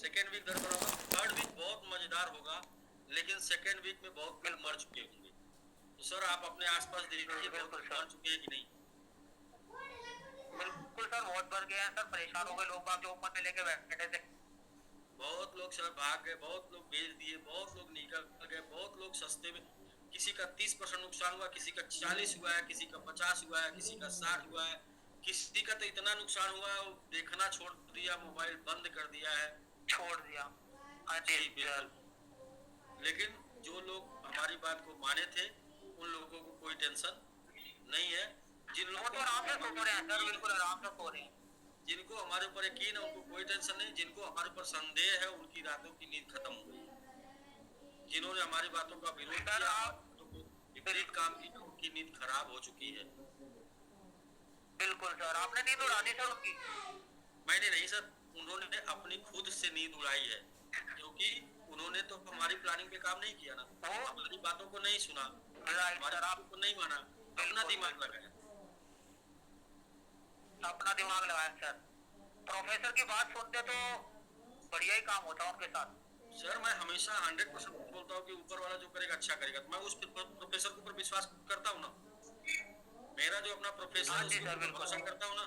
Second week गड़बड़ होगा, third week बहुत मजेदार होगा, लेकिन सेकेंड वीक में बहुत लोग मर चुके होंगे। तो सर आप अपने आसपास देखिए बहुत लोग मर चुके हैं कि नहीं? बिल्कुल सर, बहुत बढ़ गए हैं सर, परेशान हो गए लोग बाग जो ऊपर में लेके बैठे थे। बहुत लोग सर भाग गए, बहुत लोग बेच दिए, बहुत लोग निकल गए, बहुत लोग सस्ते में, किसी का 30% नुकसान हुआ, किसी का 40 हुआ है, किसी का 50 हुआ है, किसी का 60 हुआ है, किसी का तो इतना नुकसान हुआ है देखना छोड़ दिया, मोबाइल बंद कर दिया है। छोड़ दिया। हाँ जी जी बिल्कुल। लेकिन जो लोग हमारी बात को माने थे उन लोगों को कोई टेंशन नहीं है। जिन वो लोगों तो को आराम से सो रहे हैं सर, बिल्कुल आराम से सो रहे हैं। जिनको हमारे ऊपर यकीन है उनको कोई टेंशन नहीं, जिनको हमारे ऊपर संदेह है उनकी रातों की नींद खत्म हो गई है। जिन्होंने हमारी बातों का विरोध सर किया, हमारी आप बातों को विपरीत काम किया, उनकी नींद खराब हो चुकी है। बिल्कुल सर, आपने नींद उड़ा दी सर उनकी। मैंने नहीं सर, उन्होंने अपनी खुद से नींद उड़ाई है, क्योंकि उन्होंने तो हमारी प्लानिंग पे काम नहीं किया ना, वो हमारी बातों को नहीं सुना, राइट हमारी सर, बातों आप को नहीं माना, अपना बिल्कुल दिमाग लगाया। अपना दिमाग लगाया सर। प्रोफेसर की बात सुनते तो बढ़िया ही काम होता उनके साथ। सर मैं हमेशा 100% बोलता हूँ कि ऊपर वाला जो करेगा अच्छा करेगा, तो मैं उस प्रोफेसर के ऊपर विश्वास करता हूँ ना। मेरा जो अपना प्रोफेसर हाँ है जी उसके सर, ऊपर बिल्कुल। भरोसा करता हूँ ना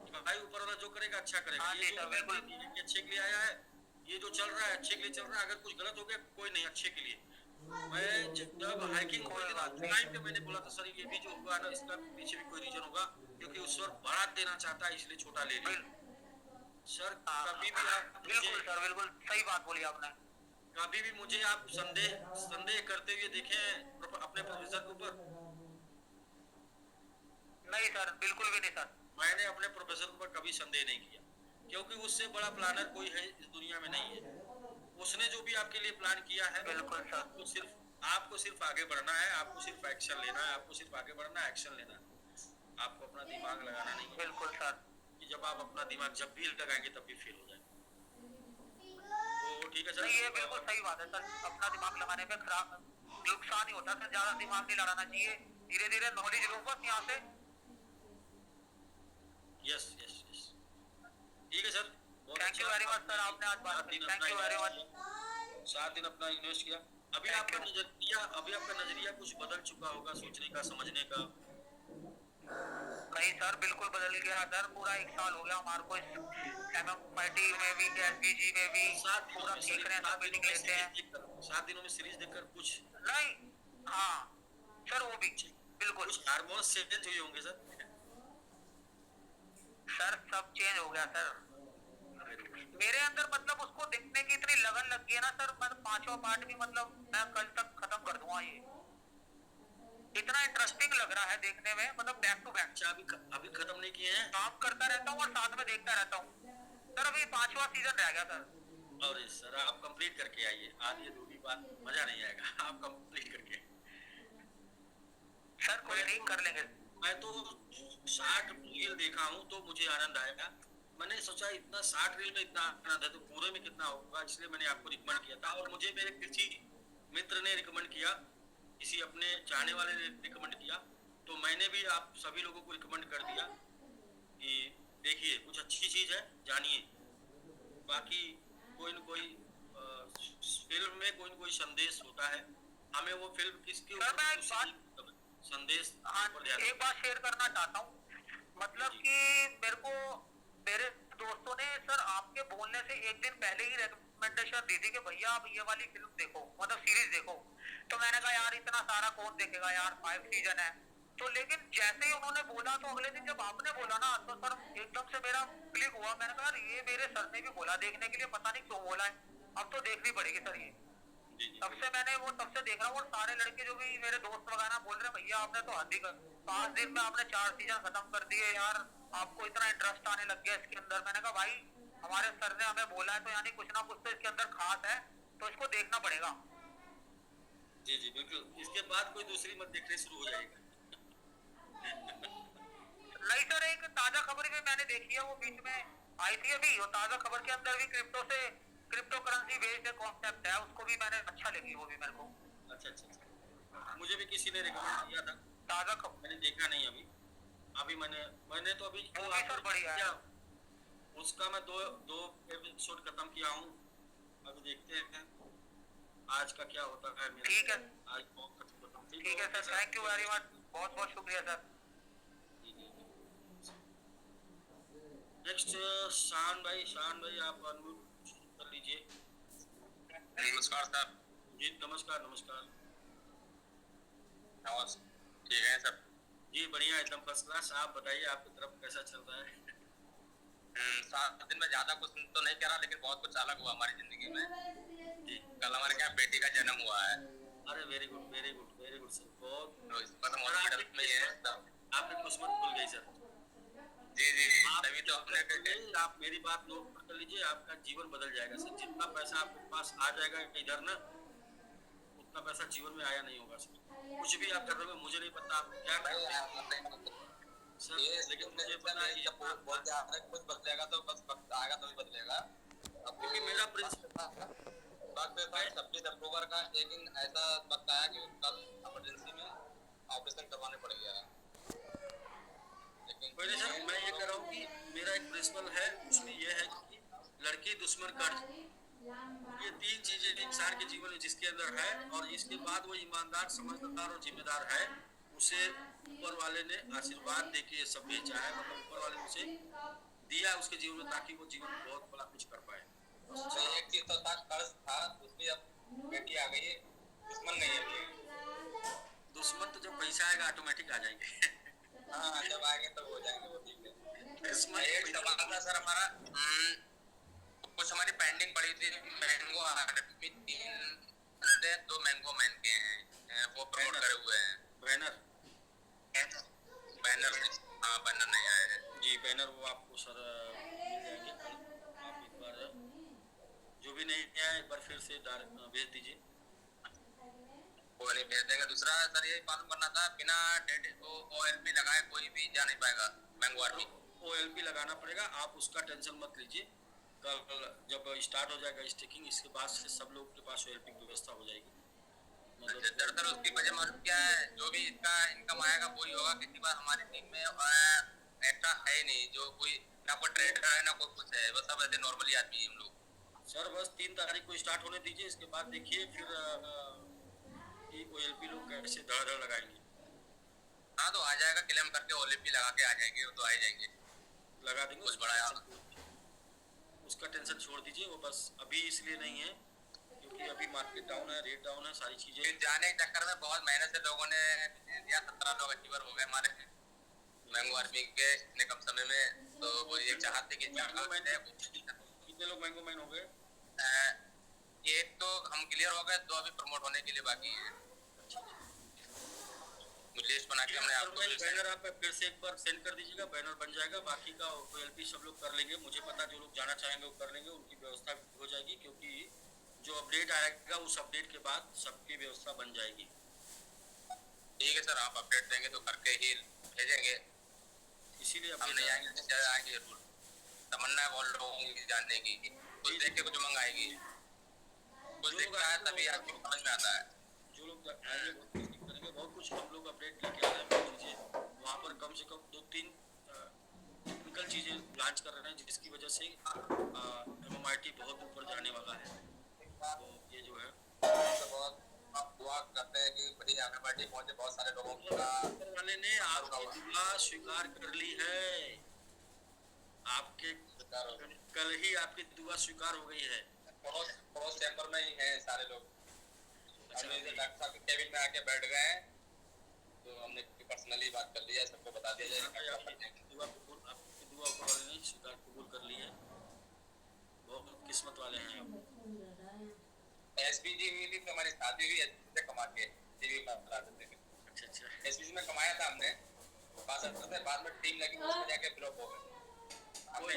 कि भाई ऊपर वाला जो करेगा अच्छा करेगा, हाँ ये जी जो सर, है बिल्कुल। ये अच्छे के लिए आया है, ये जो चल रहा है अच्छे के लिए चल रहा है, अगर कुछ गलत हो गया कोई नहीं, अच्छे के लिए। मैं जब हाइकिंग हुई कोई थी ना बात उस नहीं। टाइम पे मैंने बोला था सर ये भी जो हुआ ना इसका पीछे भी कोई रीजन होगा, क्योंकि उस वक्त बड़ा देना चाहता है इसलिए छोटा ले लिया। सर कभी भी आप मुझे बिल्कुल सर, बिल्कुल सही बात बोली आपने। कभी भी मुझे आप संदेह संदेह करते हुए देखें अपने प्रोफेसर के ऊपर? नहीं सर, बिल्कुल भी नहीं सर। मैंने अपने प्रोफेसर के ऊपर कभी संदेह नहीं किया, क्योंकि उससे बड़ा प्लानर कोई है इस दुनिया में नहीं है। उसने जो भी आपके लिए प्लान किया है, बिल्कुल सर। आपको सिर्फ आगे बढ़ना है, आपको सिर्फ एक्शन लेना है, आपको सिर्फ आगे बढ़ना है, एक्शन लेना है। आपको अपना दिमाग लगाना नहीं है, बिल्कुल सर। कि जब आप अपना दिमाग जब भी लगाएंगे तब भी फेल हो जाएंगे। तो ठीक है सर। नहीं, ये बिल्कुल सही बात है सर, अपना दिमाग लगाने पे खराब नुकसान ही होता है सर, ज्यादा दिमाग नहीं लड़ाना चाहिए। धीरे धीरे नॉलेज लो बस यहाँ से। यस यस यस, ठीक है सर। बहुत थैंक यू अच्छा, वेरी मच आपने सर, आपने आज बात 7 की, दिन थैंक अपना यू वेरी इन्वेस्ट मच। किया, 7 दिन अपना इन्वेस्ट किया। Thank you. अभी आपका नजरिया कुछ बदल चुका होगा सोचने का, समझने का। नहीं सर, बिल्कुल बदल गया सर, पूरा 1 साल हो गया हमारे को इस MMIT में भी, SBG में भी। सात दिनों पूरा में सीख सीरीज रहे हैं सर, 7 दिनों मीटिंग में लेते सीरीज हैं। देखकर 7 दिनों में सीरीज देखकर कुछ नहीं, हाँ सर, वो भी बिल्कुल। कुछ हार्मोन्स चेंज हुए होंगे सर। सर सब चेंज हो गया सर। Very good. मेरे अंदर मतलब उसको देखने की इतनी लगन लग गई है ना सर, मैं 5वां पार्ट भी मतलब मैं कल तक खत्म कर दूंगा ये। इतना इंटरेस्टिंग लग रहा है देखने में, मतलब बैक टू बैक अच्छा अभी खत्म नहीं किए हैं? काम करता रहता हूँ और साथ में देखता रहता हूँ सर। अभी 5वां सीजन रह गया सर। और सर आप कंप्लीट करके आइए, आधी अधूरी बात मजा नहीं आएगा। आप कंप्लीट करके। सर कोई मैं नहीं, तो कर लेंगे। मैं तो 60 रील देखा हूँ तो मुझे आनंद आएगा। मैंने सोचा इतना 60 रील में इतना आनंद है तो पूरे में कितना होगा, इसलिए मैंने आपको रिकमेंड किया था। और मुझे मेरे किसी मित्र ने रिकमेंड किया, किसी अपने चाहने वाले ने रिकमेंड किया, तो मैंने भी आप सभी लोगों को रिकमेंड कर दिया कि देखिए कुछ अच्छी चीज है, जानिए। बाकी कोई न कोई फिल्म में कोई न कोई संदेश होता है, हमें वो फिल्म किसके सर मैं ऊपर एक उसी बात, संदेश हाँ पर ध्यान एक बात शेयर करना चाहता हूँ। जी मतलब जी। कि मेरे को मेरे दोस्तों ने सर आपके बोलने से एक दिन पहले ही रेकमेंडेशन दी थी कि भैया आप ये वाली फिल्म देखो, मतलब सीरीज देखो। तो मैंने कहा यार इतना सारा कौन देखेगा यार, 5 सीजन है। तो लेकिन जैसे ही उन्होंने बोला तो अगले दिन जब आपने बोला ना तो सर एकदम से मेरा क्लिक हुआ। मैंने कहा ये मेरे सर ने भी बोला देखने के लिए, पता नहीं क्यों बोला है, अब तो देखनी पड़ेगी सर ये। जी जी तब से बिल्कुल। मैंने वो तब से देख रहा हूँ, और सारे लड़के जो भी मेरे दोस्त वगैरह बोल रहे हैं भैया आपने तो हद ही कर, 5 दिन में आपने 4 सीजन खत्म कर दिए यार, आपको इतना इंटरेस्ट आने लग गया इसके अंदर। मैंने कहा भाई हमारे सर ने हमें बोला है तो यानी कुछ ना कुछ तो इसके अंदर खास है, तो इसको देखना पड़ेगा। जी जी बिल्कुल, इसके बाद कोई दूसरी मत देखने शुरू हो जाएगा। नहीं सर, एक ताजा खबर भी मैंने देखी है, वो बीच में आई थी अभी, वो ताजा खबर के अंदर भी क्रिप्टो करेंसी बेस्ड कॉन्सेप्ट है, उसको भी मैंने अच्छा लगी वो भी मेरे को। अच्छा अच्छा अच्छा, मुझे भी किसी ने रिकमेंड किया था, ताजा खबर मैंने देखा नहीं अभी। अभी मैंने मैंने तो अभी वो जो भी आपको सर बढ़िया किया है। उसका मैं दो दो एपिसोड खत्म किया हूँ। देखते हैं आज का क्या होता है मेरा। ठीक है, आज बहुत खत्म खत्म थी। ठीक है sir, thank you very much, बहुत बहुत शुक्रिया सर। नेक्स्ट शान भाई आप अनम्यूट कर लीजिए। नमस्कार सर। जी नमस्कार नमस्कार। ठीक है सर। जी बढ़िया एकदम फर्स्ट क्लास। आप बताइए आपकी तरफ कैसा चल रहा है? 7 दिन में ज्यादा कुछ तो नहीं करा, लेकिन बहुत कुछ अलग हुआ हमारी जिंदगी में। जी कल हमारे क्या बेटी का जन्म हुआ है। अरे very good very good very good sir. बहुत तो इस पर हम हॉस्पिटल में ही है सब। आपकी किस्मत खुल गई सर। जी जी, आप तभी तो हमने आप मेरी बात नोट कर लीजिए, आपका जीवन बदल जाएगा सर। जितना पैसा आपके पास आ जाएगा इधर ना, उतना पैसा जीवन में आया नहीं होगा सर। कुछ भी आप कर रहे हो, मुझे नहीं पता आप क्या कर रहे हैं सर, लेकिन मुझे पता है जब बोलते आ रहे कुछ बदलेगा तो बस वक्त आएगा तो ही बदलेगा। अब क्योंकि मेरा प्रिंसिपल वक्त 26 अक्टूबर का एक दिन ऐसा वक्त आया कि कल इमरजेंसी में ऑपरेशन करवाने पड़ गया। पहले सर मैं ये कह रहा हूँ कि मेरा एक प्रिंसिपल है, उसमें ये है कि लड़की दुश्मन कर्ज, ये 3 चीजें इंसान के जीवन में जिसके अंदर है और इसके बाद वो ईमानदार समझदार और जिम्मेदार है, उसे ऊपर वाले ने आशीर्वाद देके ये सब भेजा है। मतलब ऊपर वाले ने उसे दिया उसके जीवन में ताकि वो जीवन में बहुत बड़ा कुछ कर पाए। एक चीज तो था, कर्ज था, उसकी अब बेटी आ गई है, दुश्मन नहीं है। दुश्मन तो जब पैसा आएगा ऑटोमेटिक आ जाएंगे। हाँ जब आएंगे तब हो जाएंगे वो, ठीक है। इसमें एक सवाल था सर हमारा, कुछ हमारी पेंडिंग पड़ी थी। मैंगो आरपी 2 मैंगो मैन के हैं, वो प्रमोट करे हुए हैं। बैनर बैनर हाँ बैनर नहीं आए हैं जी। बैनर वो आपको सर मिल जाएंगे कल। आप एक बार जो भी नहीं आया एक बार फिर से भेज दीजिए। वो नहीं भेज देंगे। दूसरा सर ये मालूम करना था, बिना डेट तो OLP लगाए कोई भी जा नहीं पाएगा मैंगो आरपी। OLP लगाना पड़ेगा, आप उसका टेंशन मत लीजिए। कल जब स्टार्ट हो जाएगा स्टेकिंग, इसके बाद से सब लोग के पास OLP की व्यवस्था हो जाएगी। दरअसल उसकी वजह मालूम क्या है, जो भी इसका इनकम आएगा वही होगा। किसी बार हमारी टीम में ऐसा है ही नहीं जो कोई ना कोई ट्रेडर है ना कोई कुछ है, बस सब ऐसे नॉर्मली आदमी हम लोग। सर बस 3 तारीख को स्टार्ट होने दीजिए, इसके बाद देखिए फिर कि OLP लोग कैसे धड़ लगाएंगे। हाँ तो आ जाएगा, क्लेम करके OLP लगा के आ जाएंगे, वो तो आ ही जाएंगे, लगा देंगे। कुछ बड़ा उसका टेंशन छोड़ दीजिए। वो बस अभी इसलिए नहीं है क्योंकि अभी मार्केट डाउन है, रेट डाउन है, सारी चीजें। जाने के चक्कर में बहुत मेहनत से लोगों ने दिया। 17 लोग अचीवर हो गए हमारे मैंगो आरपी के इतने कम समय में। तो वो ये चाहते कि कितने लोग मैंगो मैन हो गए? एक तो हम क्लियर हो गए, 2 अभी प्रमोट होने के लिए बाकी है। लिस्ट बना के हमने आपको बैनर आप फिर से एक बार सेंड कर दीजिएगा, बैनर बन जाएगा। बाकी का OLP सब लोग कर लेंगे, मुझे पता जो लोग जाना चाहेंगे वो कर लेंगे, उनकी व्यवस्था हो जाएगी। क्योंकि जो अपडेट आएगा उस अपडेट के बाद सबकी व्यवस्था बन जाएगी। ठीक है सर, आप अपडेट देंगे तो करके ही भेजेंगे, इसीलिए हम नहीं आएंगे आएंगे जरूर। तमन्ना है बहुत लोगों की जानने की, कुछ देख के कुछ मंगाएगी, कुछ देखता है तभी आपको समझ में आता है। जो लोग आएंगे करेंगे बहुत कुछ। हम लोग अपडेट लेके आ रहे हैं चीजें वहाँ पर, कम से कम 2-3 टेक्निकल चीजें लॉन्च कर रहे हैं जिसकी वजह से MMRT बहुत ऊपर जाने वाला है। तो ये जो है बहुत आप दुआ करते हैं कि बड़ी आगे पार्टी पहुंचे बहुत सारे लोगों का। वाले ने आपकी दुआ स्वीकार कर ली है। आपके कल ही आपकी दुआ स्वीकार हो गई है। पड़ोस चैम्बर में ही हैं सारे लोग। हमने डॉक्टर साहब के केबिन में आके बैठ गए हैं, तो हमने पर्सनली बात कर लिया, सबको बता दिया जाएगा। आपकी दुआ ऊपर वाले ने स्वीकार कबूल कर ली है। बहुत किस्मत वाले हैं आप। SPG हुई थी तो हमारी शादी हुई SPG से कमा के टीवी में बता देते थे। अच्छा SPG में कमाया था हमने, बाद में टीम लगी उसमें जाके फ्लॉप हो गए। कोई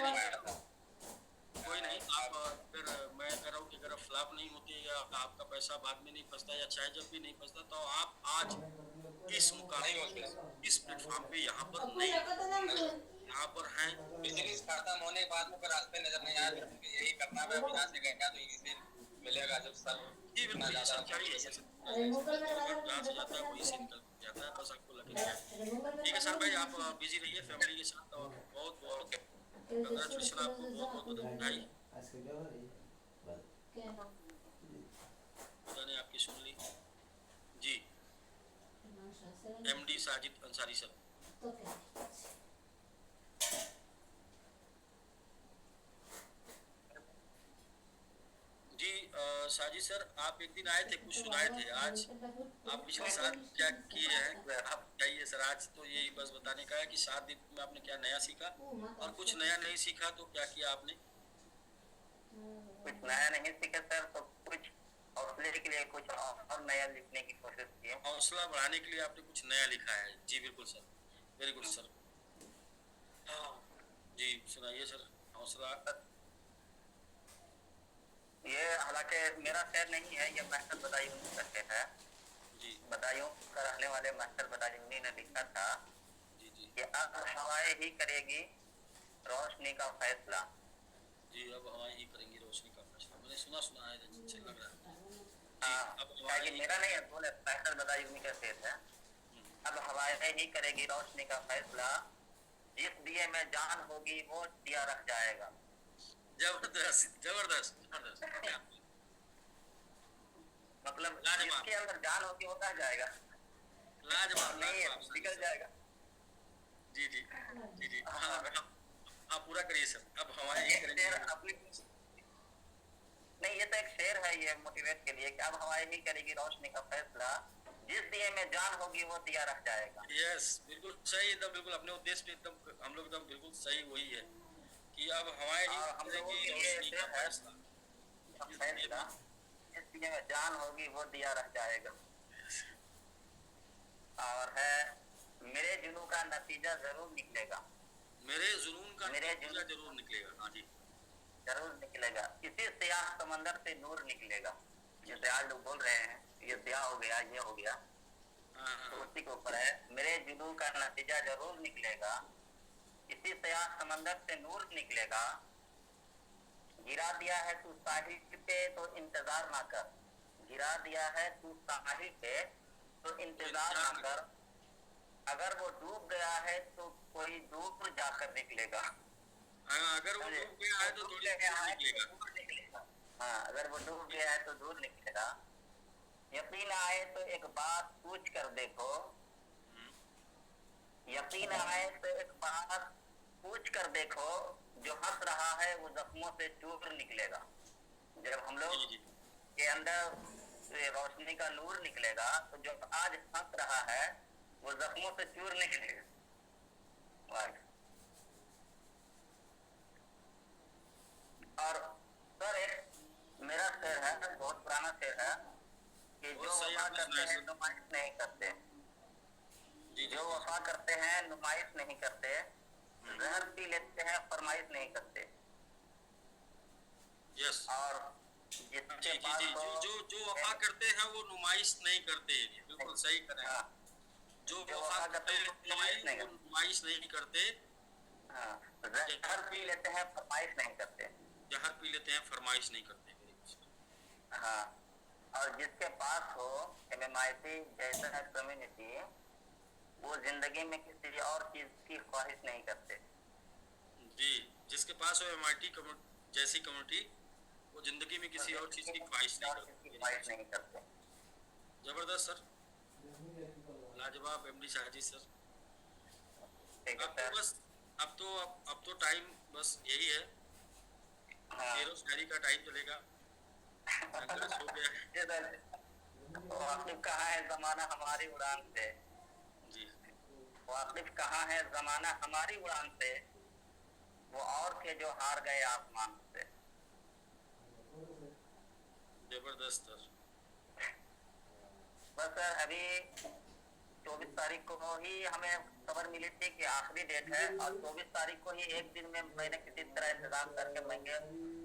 नहीं। आप फिर मैं कह रहा हूँ कि अगर फ्लॉप नहीं होती या आपका पैसा बाद में नहीं फंसता या चाहे जब भी नहीं फंसता, तो आप आज इस मुकाम इस प्लेटफॉर्म पे यहाँ पर नहीं, यहाँ पर हैं। बिजनेस खत्म होने के बाद मुझे रास्ते नजर नहीं आया, यही करना है। मैं यहाँ से गया तो यहीं से मिलेगा जब सर जी बिल्कुल सच्चाई है। जहाँ से जाता है वहीं से निकल जाता है, बस आपको लगेगा। ठीक है सर भाई, आप बिजी रहिए फैमिली के साथ और बहुत बहुत कंग्रेचुलेशन, आपको बहुत बहुत बधाई। आपकी सुन ली जी। MD Sajid Ansari sir. जी साजिद सर, आप एक दिन आए थे, कुछ सुनाए थे। आज आप पिछले 7 क्या किए हैं आप बताइए सर। आज तो यही बस बताने का है कि 7 दिन में आपने क्या नया सीखा, और कुछ नया नहीं सीखा तो क्या किया आपने? कुछ नया नहीं सीखा सर, तो कुछ हौसले के लिए कुछ और नया लिखने की कोशिश की। हौसला बढ़ाने के लिए आपने कुछ नया लिखा है। जी बिल्कुल सर, वेरी गुड सर। हाँ जी, सुनाइए सर। हौसला ये हालांकि मेरा शेर नहीं है, ये मास्टर बदायूनी का शेर है। जी बदायूं का रहने वाले मास्टर बदायूनी ने लिखा था जी जी कि अब हवाएं ही करेगी रोशनी का फैसला। जी। अब हवाएं ही करेंगी रोशनी का फैसला। मैंने सुना सुना है, अच्छा लग रहा है। हाँ, अब हवाएं कि ही मेरा नहीं है, बोले मास्टर बदायूनी का शेर है। अब हवाएं ही करेगी रोशनी का फैसला, जिस दिए में जान होगी वो दिया रख जाएगा। जबरदस्त जबरदस्त जबरदस्त। मतलब लाजवाब। जिसके अंदर जान होगी वो रह जाएगा, लाजवाब नहीं है लाजवाब। निकल जाएगा। जी जी जी जी। हाँ हाँ, पूरा करिए सर। अब हवाएं ही करेंगी। शेर अपनी नहीं, ये तो एक शेर है, ये मोटिवेट के लिए कि अब हवाएं ही करेगी रोशनी का फैसला, जिस दिए में जान होगी वो दिया रख जाएगा। यस, बिल्कुल सही, एकदम बिल्कुल अपने उद्देश्य पे एकदम हम लोग एकदम बिल्कुल सही वही है कि अब हवाएं ही और हम लोगों करेंगी के लिए रोशनी का शेर है फैसला। फैसला, जिस दिए में जान होगी वो दिया रख जाएगा। और है मेरे जुनून का नतीजा जरूर निकलेगा। मेरे जुनून का मेरे नतीजा जरूर निकलेगा। हाँ जी। जरूर निकलेगा। इसी सियाह समंदर से नूर निकलेगा। जैसे आज लोग बोल रहे हैं ये सियाह हो गया, ये हो गया, हाँ तो हाँ उसी के ऊपर है मेरे जुनून का नतीजा जरूर निकलेगा। इसी सियाह समंदर से नूर निकलेगा। गिरा दिया है तू साहिल पे तो इंतजार ना कर। गिरा दिया है तू साहिल पे तो इंतजार ना कर। अगर वो डूब गया है तो कोई दूर जाकर निकलेगा। हाँ, अगर वो डूब गया है तो थोड़ी दूर निकलेगा। हाँ, अगर वो डूब गया है तो दूर निकलेगा। यकीन आए तो एक बात पूछ कर देखो। यकीन आए तो एक बात पूछ कर देखो, जो हंस रहा है वो जख्मों से चूर निकलेगा। जब हम लोग जी जी के अंदर ये रोशनी का नूर निकलेगा तो जो आज हंस रहा है वो जख्मों से चूर निकलेगा। और सर एक मेरा शेर है, बहुत पुराना शेर है कि जो बहुत सही वफा आपने करते सुनाया हैं सर। नुमाइश नहीं करते। जी जी जो वफा करते हैं नुमाइश नहीं करते, जहर पी लेते हैं फरमाइश नहीं करते। यस और जी जिसके जी पास जी। जो जो जो वफा करते हैं वो नुमाइश नहीं करते। बिल्कुल सही करें। हाँ, जो जो वफा वफा करते करते हैं नुमाइश नहीं हैं वो करते। नुमाइश नहीं करते। हाँ, जहर पी लेते हैं फरमाइश नहीं करते। जहर पी लेते हैं फरमाइश नहीं करते। हाँ, और जिसके पास हो MMIT जैसा कम्युनिटी, वो जिंदगी में किसी और चीज की ख्वाहिश नहीं करते। जी, जिसके पास हो MIT जैसी कम्युनिटी, वो जिंदगी में किसी और चीज की ख्वाहिश नहीं करते। जबरदस्त सर, लाजवाब MD साजिद सर। ठीक है अब तो सर। बस अब तो टाइम बस यही है। हाँ, शेरो शायरी का टाइम चलेगा। संघर्ष हो गया है। वाकिफ कहाँ है जमाना हमारी उड़ान से। जी वाकिफ कहाँ है जमाना हमारी उड़ान से, वो और के जो हार गए आसमान से। जबरदस्त सर। बस सर अभी 24 तारीख को ही हमें खबर मिली थी कि आखिरी डेट है, और 24 तारीख को ही एक दिन में मैंने किसी तरह इंतजाम करके मैंने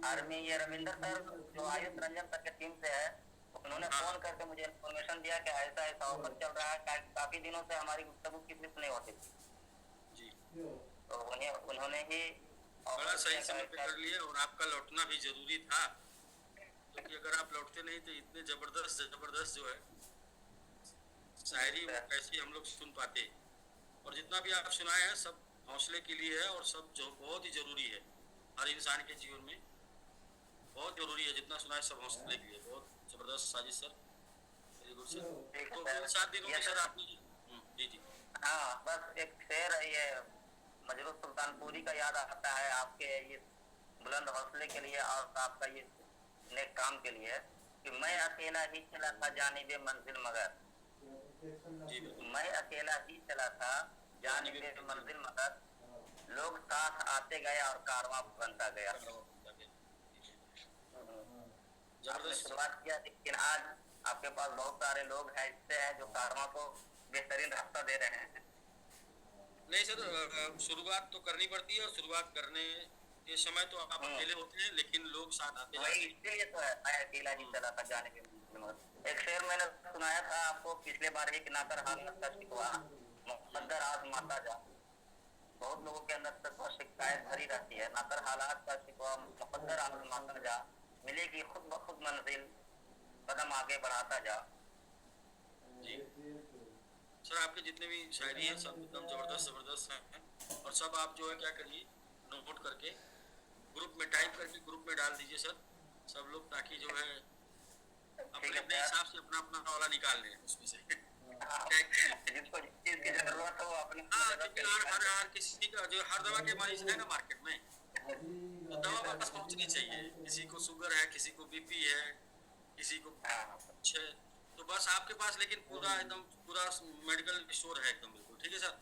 आर्मी ये रविंदर सर जो आयुष रंजन सर के टीम से है, उन्होंने फोन करके मुझे इन्फॉर्मेशन दिया कि ऐसा ऐसा ऑफर चल रहा है। काफी दिनों से हमारी गुफ्तगू की स्लिप नहीं होती थी, जी तो उन्होंने ही बड़ा सही समय पे कर लिए। और आपका लौटना भी जरूरी था, क्योंकि अगर आप लौटते नहीं तो इतने जबरदस्त जबरदस्त जो है शायरी वो कैसे हम लोग सुन पाते। और जितना भी आप सुनाए हैं सब हौसले के लिए है, और सब जो बहुत ही जरूरी है हर इंसान के जीवन में, बहुत जरूरी है। जितना सुनाए सब हौसले के लिए। बहुत जबरदस्त Sajid sir. Very good sir. ठीक है तो इन सर। 7 दिनों ये में सर आपने जी जी हाँ, बस एक शेर है ये मजरूर सुल्तानपुरी का याद आता है आपके ये बुलंद हौसले के लिए और आपका ये नेक काम के लिए कि मैं अकेला ही चला था जानिबे मंजिल मगर, जी बिल्कुल मैं अकेला ही चला था जानिबे मंजिल मगर, लोग साथ आते गए और कारवां बनता गया। आपने जबरदस्त। शुरुआत किया लेकिन आज आपके पास बहुत सारे लोग हैं ऐसे हैं जो कारवां को बेहतरीन रास्ता दे रहे हैं। नहीं सर, शुरुआत तो करनी पड़ती है और शुरुआत करने के समय तो आप अकेले होते हैं, लेकिन लोग साथ आते वही जाते हैं। इसीलिए तो है मैं अकेला ही चला था जाने के मगर। एक शेर मैंने सुनाया था आपको पिछले बार ही कि नाकर हालत का शिकवा मुकद्दर आज माता जा। बहुत लोगों के अंदर तक शिकायत भरी रहती है, नाकर हालात का शिकवा मुकद्दर आज माता जा, मिलेगी खुद ब खुद मंजिल, कदम आगे बढ़ाता जा। जी सर, आपके जितने भी शायरी हैं सब एकदम जबरदस्त हैं, और सब आप जो है क्या करिए, नोट करके ग्रुप में टाइप करके ग्रुप में डाल दीजिए सर, सब लोग, ताकि जो है अपने अपने हिसाब से अपना अपना वाला निकाल लें उसमें से। जिसको जिस चीज की जरूरत हो अपने हाँ, क्योंकि हर किसी का जो हर दवा के मरीज है ना मार्केट में, तो दवा वापस पहुंचनी चाहिए। किसी को शुगर है, किसी को बीपी है, किसी को कुछ है, तो बस आपके पास लेकिन पूरा एकदम पूरा मेडिकल स्टोर है एकदम बिल्कुल, ठीक है सर।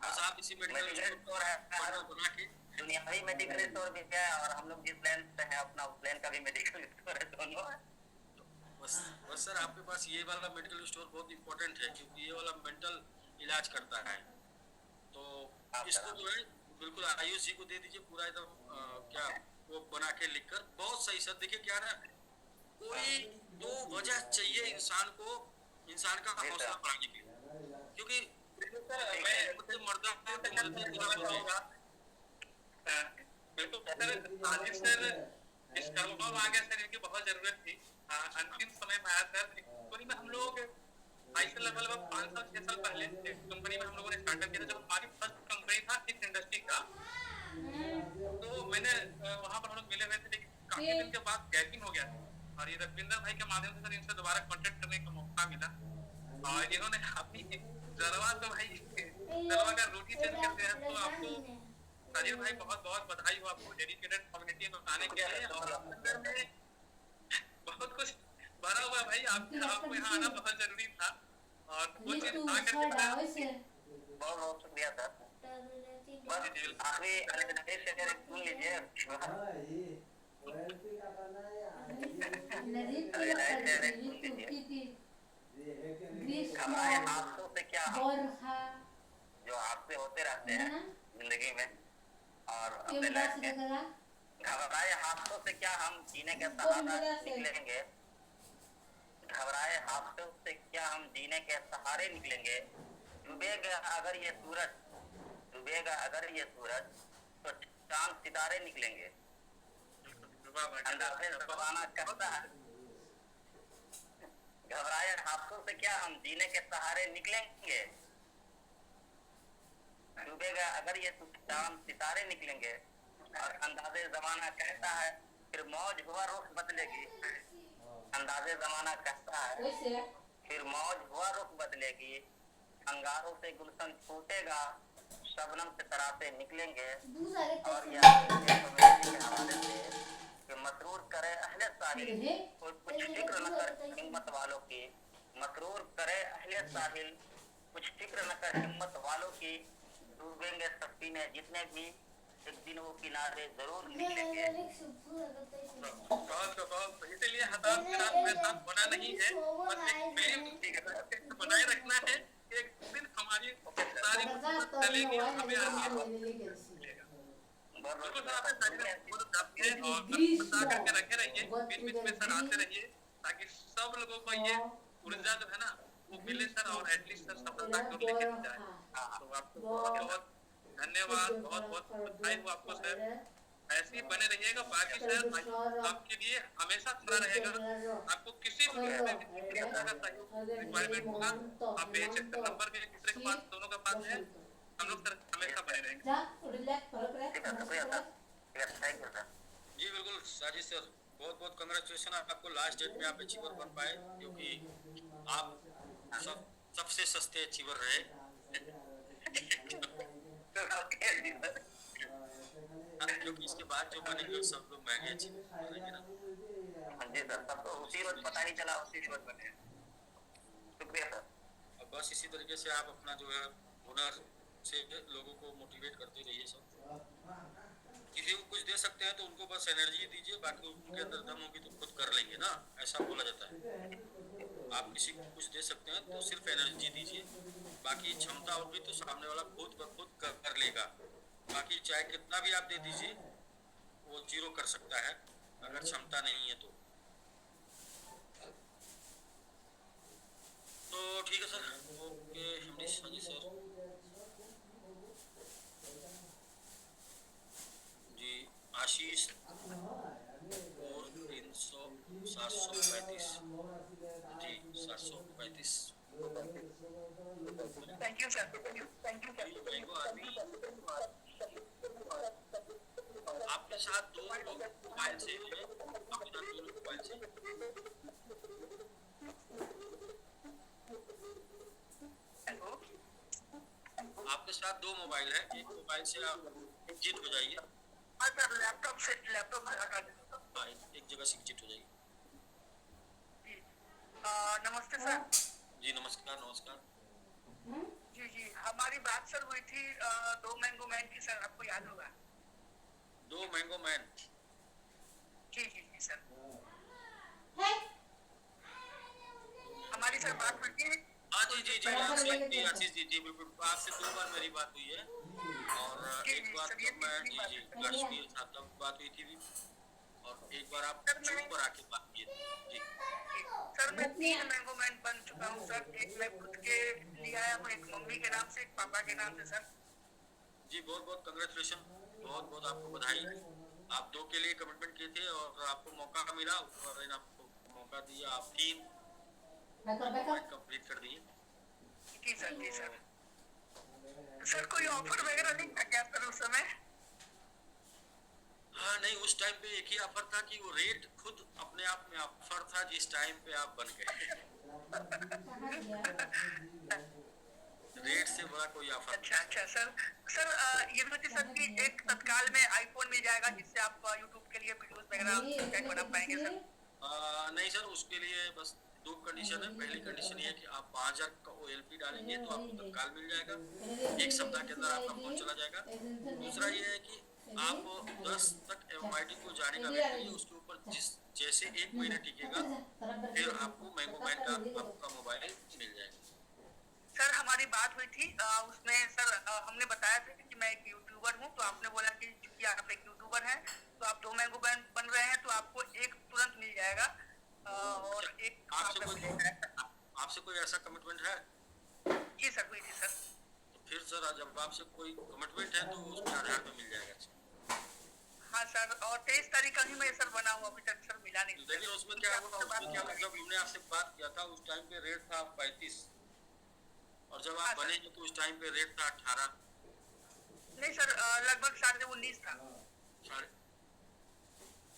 बस आप इसी मेडिकल स्टोर है, बना के दुनियावी मेडिकल स्टोर भी है और हम लोग जिस प्लान पे हैं अपना उस प्लान का भी मेडिकल स्टोर है, दोनों है। बस सर आपके पास ये वाला मेडिकल स्टोर बहुत इंपॉर्टेंट है, क्योंकि ये वाला मेंटल इलाज करता है। तो इसको जो है बिल्कुल आयुष जी को दे दीजिए पूरा एकदम क्या वो बना के लिखकर। बहुत सही सर। देखिए क्या ना, कोई तो वजह चाहिए इंसान को, इंसान का हौसला बढ़ाने के लिए, क्योंकि मैं मर्दा बिल्कुल सर, आदिल सर इस कर्मभाव आ गया सर, इनकी बहुत जरूरत थी। अंतिम समय में आया सर। कंपनी में हम लोग आईसी लगभग 5 साल 6 साल पहले कंपनी में हम लोगों ने स्टार्टअप किया था, जब हमारी फर्स्ट कंपनी था इस इंडस्ट्री का। तो मैंने वहाँ पर हम लोग मिले हुए थे, लेकिन काफी दिन के बाद गैपिंग हो गया था, और ये रविंदर भाई के माध्यम से सर इनसे दोबारा कॉन्टेक्ट करने का मौका मिला, और इन्होंने अपनी जलवा तो भाई जलवा का रोटी चेंज कर दिया। तो आपको साजिद भाई बहुत बहुत बधाई हो आपको डेडिकेटेड कम्युनिटी में आने के लिए, और अंदर में बहुत कुछ भरा हुआ भाई। आपको यहाँ आना बहुत जरूरी था, और वो चीज आ करके बहुत बहुत शुक्रिया सर। बस आखिरी शेर सुन लीजिए। हमारे हादसों से क्या जो हादसे होते रहते हैं जिंदगी में और अपने लाइफ में, घबराए हादसों से क्या हम जीने के सहारे निकलेंगे, घबराए हादसों से क्या हम जीने के सहारे निकलेंगे। डूबेगा अगर ये सूरज, डूबेगा अगर ये सूरज, तो चांद सितारे निकलेंगे। अंदाज़े ज़माना कहता है, घबराए हादसों से क्या हम जीने के सहारे निकलेंगे, डूबेगा अगर ये चांद सितारे निकलेंगे। और अंदाज़े ज़माना कहता है फिर मौज हुआ रुख बदलेगी, अंदाज़े ज़माना कहता है फिर मौज हुआ रुख बदलेगी। अंगारों से गुलशन छूटेगा, शबनम से तरासे निकलेंगे। और यह के हवाले से कि मसरूर करे अहले साहिल, कोई कुछ फिक्र न कर हिम्मत वालों की, मसरूर करे अहले साहिल, कुछ फिक्र न कर हिम्मत वालों की। डूबेंगे सफीने जितने भी, एक दिन वो किनारे जरूर निकलेंगे। बहुत इसीलिए हताश के साथ मेरे साथ होना नहीं है, बस एक प्रेम बनाए रखना है। एक दिन हमारी सारी चलेगी, हमें बिल्कुल सर आपने सारी और बता करके रखे रहिए, बीच बीच में सर आते रहिए, ताकि सब लोगों को ये ऊर्जा जो है ना वो मिले सर, और एटलीस्ट सर सफलता को लेके जाए। तो आपको बहुत बहुत धन्यवाद, बहुत बहुत बधाई हो आपको सर। ऐसे ही बने रहिएगा। बाकी सर आपके लिए हमेशा खड़ा रहेगा। आपको किसी भी रिक्वायरमेंट होगा, आप बेझिझक नंबर के किसी के पास, दोनों के पास है, हम लोग सर हमेशा बने रहेंगे। Thank you sir. जी बिल्कुल साजिद सर, बहुत बहुत कंग्रेचुलेशन आपको, लास्ट डेट में आप अचीवर बन पाए, क्योंकि आप सबसे सस्ते अचीवर रहे। क्योंकि इसके बाद जो बनेंगे सब लोग महंगे अचीवर बनेंगे ना। हाँ जी सर, तब तो उसी रोज पता नहीं चला, उसी रोज बने। शुक्रिया सर। अब बस इसी तरीके से आप अपना जो है हुनर से लोगों को मोटिवेट करते रहिए। सब किसी को कुछ दे सकते हैं तो उनको बस एनर्जी दीजिए, बाकी उनके अंदर दम होगी तो खुद कर लेंगे ना, ऐसा बोला जाता है। आप किसी को कुछ दे सकते हैं तो सिर्फ एनर्जी दीजिए, बाकी क्षमता होगी तो सामने वाला खुद ब खुद कर लेगा। बाकी चाहे कितना भी आप दे दीजिए वो जीरो कर सकता है अगर क्षमता नहीं है तो। ठीक है सर, ओके अमरीश, हाँ जी सर जी। आशीष और 300 735 जी 735। Thank you sir, thank you आपके साथ दो लोग मोबाइल से हैं, आपके साथ दो लोग मोबाइल से। आपके साथ दो मोबाइल है, एक मोबाइल से आप एग्जिट हो जाइए। लैपटॉप में हटा दीजिए। हाँ, एक जगह से एग्जिट हो जाइए। नमस्ते सर। जी नमस्कार नमस्कार। जी हमारी बात सर हुई थी दो मैंगो मैन की सर, आपको याद होगा। दो मैंगो मैन। जी सर, हमारी सर बात हुई थी। हाँ जी आशीष जी बिल्कुल, आपसे 2 बार मेरी बात हुई है, और एक बार तो मैं जी राष्ट्रीय छात्रा बात हुई थी, और एक बार आप जूम पर आके बात किए थे जी। सर मैं 3 मैंगो मैन बन चुका हूँ सर, एक मैं खुद के लिए आया हूँ, एक मम्मी के नाम से, एक पापा के नाम से सर। जी बहुत बहुत कंग्रेचुलेशन, बहुत बहुत आपको बधाई। आप 2 के लिए कमिटमेंट किए थे और आपको मौका मिला, और इन आपको मौका दिया, आप 3 कंप्लीट कर दिए। जी सर। सर कोई ऑफर वगैरह नहीं था क्या सर उस समय? हाँ नहीं, उस टाइम पे एक ही ऑफर था कि वो रेट खुद अपने आप में ऑफर था जिस टाइम पे आप बन गए। रेट से बड़ा कोई ऑफर। अच्छा सर ये भी सर कि एक तत्काल में आईफोन मिल जाएगा जिससे आप यूट्यूब के लिए वीडियोस वगैरह कंटेंट बना पाएंगे सर? नहीं सर, उसके लिए बस 2 कंडीशन है। पहली कंडीशन ये है कि आप 5000 का OLP डालेंगे तो आपको तत्काल मिल जाएगा, 1 सप्ताह के अंदर आपका फोन चला जाएगा। दूसरा ये है कि आप 10 तक MMID को जाने का वेट करिए, उसके ऊपर जैसे 1 महीना टिकेगा फिर आपको मैंगो मैन का आपका मोबाइल मिल जाएगा। सर हमारी बात हुई थी उसमें सर हमने बताया था कि मैं एक यूट्यूबर हूँ, तो आपने बोला कि चूंकि आप एक यूट्यूबर हैं तो आप 2 मैंगो मैन बन रहे हैं तो आपको एक तुरंत मिल जाएगा और एक आपसे कोई ऐसा कमिटमेंट है? जी सर हुई थी सर। तो फिर सर जब आपसे कोई कमिटमेंट है तो उसके आधार पर मिल जाएगा। हाँ सर, और 23 तारीख का ही मैं सर बना हूँ, अभी तक सर मिला नहीं। लेकिन उसमें क्या हुआ, जब हमने आपसे बात किया था उस टाइम पे रेट था 35, और जब आप बने तो उस टाइम पे रेट था 18। नहीं सर, लगभग 19.5 था।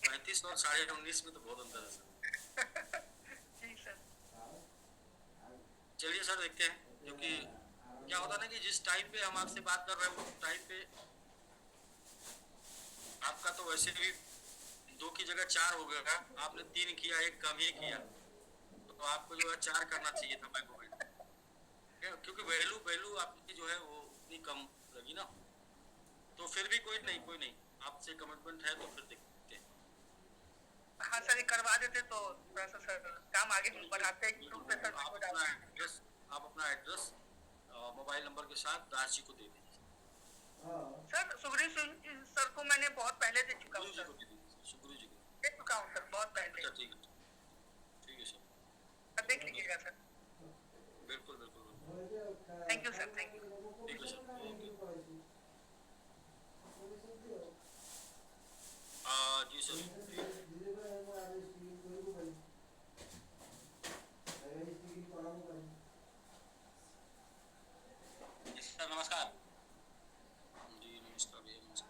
35 और 19.5 में तो बहुत अंतर है सर। जी सर। चलिए सर देखते हैं, क्योंकि क्या होता ना कि जिस टाइम पे हम आपसे बात कर रहे हैं उस टाइम पे आपका तो वैसे भी 2 की जगह 4 हो गया, आपने 3 किया, 1 कम ही किया, तो आपको जो है 4 करना चाहिए था मैंगो मैन, क्योंकि वैल्यू आपकी जो है वो उतनी कम लगी ना। तो फिर भी कोई नहीं, आपसे कमिटमेंट है तो फिर देखते हैं। हाँ सर, ये करवा देते तो थोड़ा सा सर काम आगे बढ़ाते हैं। आप अपना एड्रेस मोबाइल नंबर के साथ दास जी को दे दीजिए। सर सुग्रीव सिंह सर को मैंने बहुत पहले दे चुका हूँ सर। सुग्रीव जी को दे चुका हूँ सर बहुत पहले। ठीक है सर, देख लीजिएगा सर। बिल्कुल। Thank you sir, thank you. ठीक है सर, ओके। जी सर। सर नमस्कार। जी नमस्कार भैया, नमस्कार।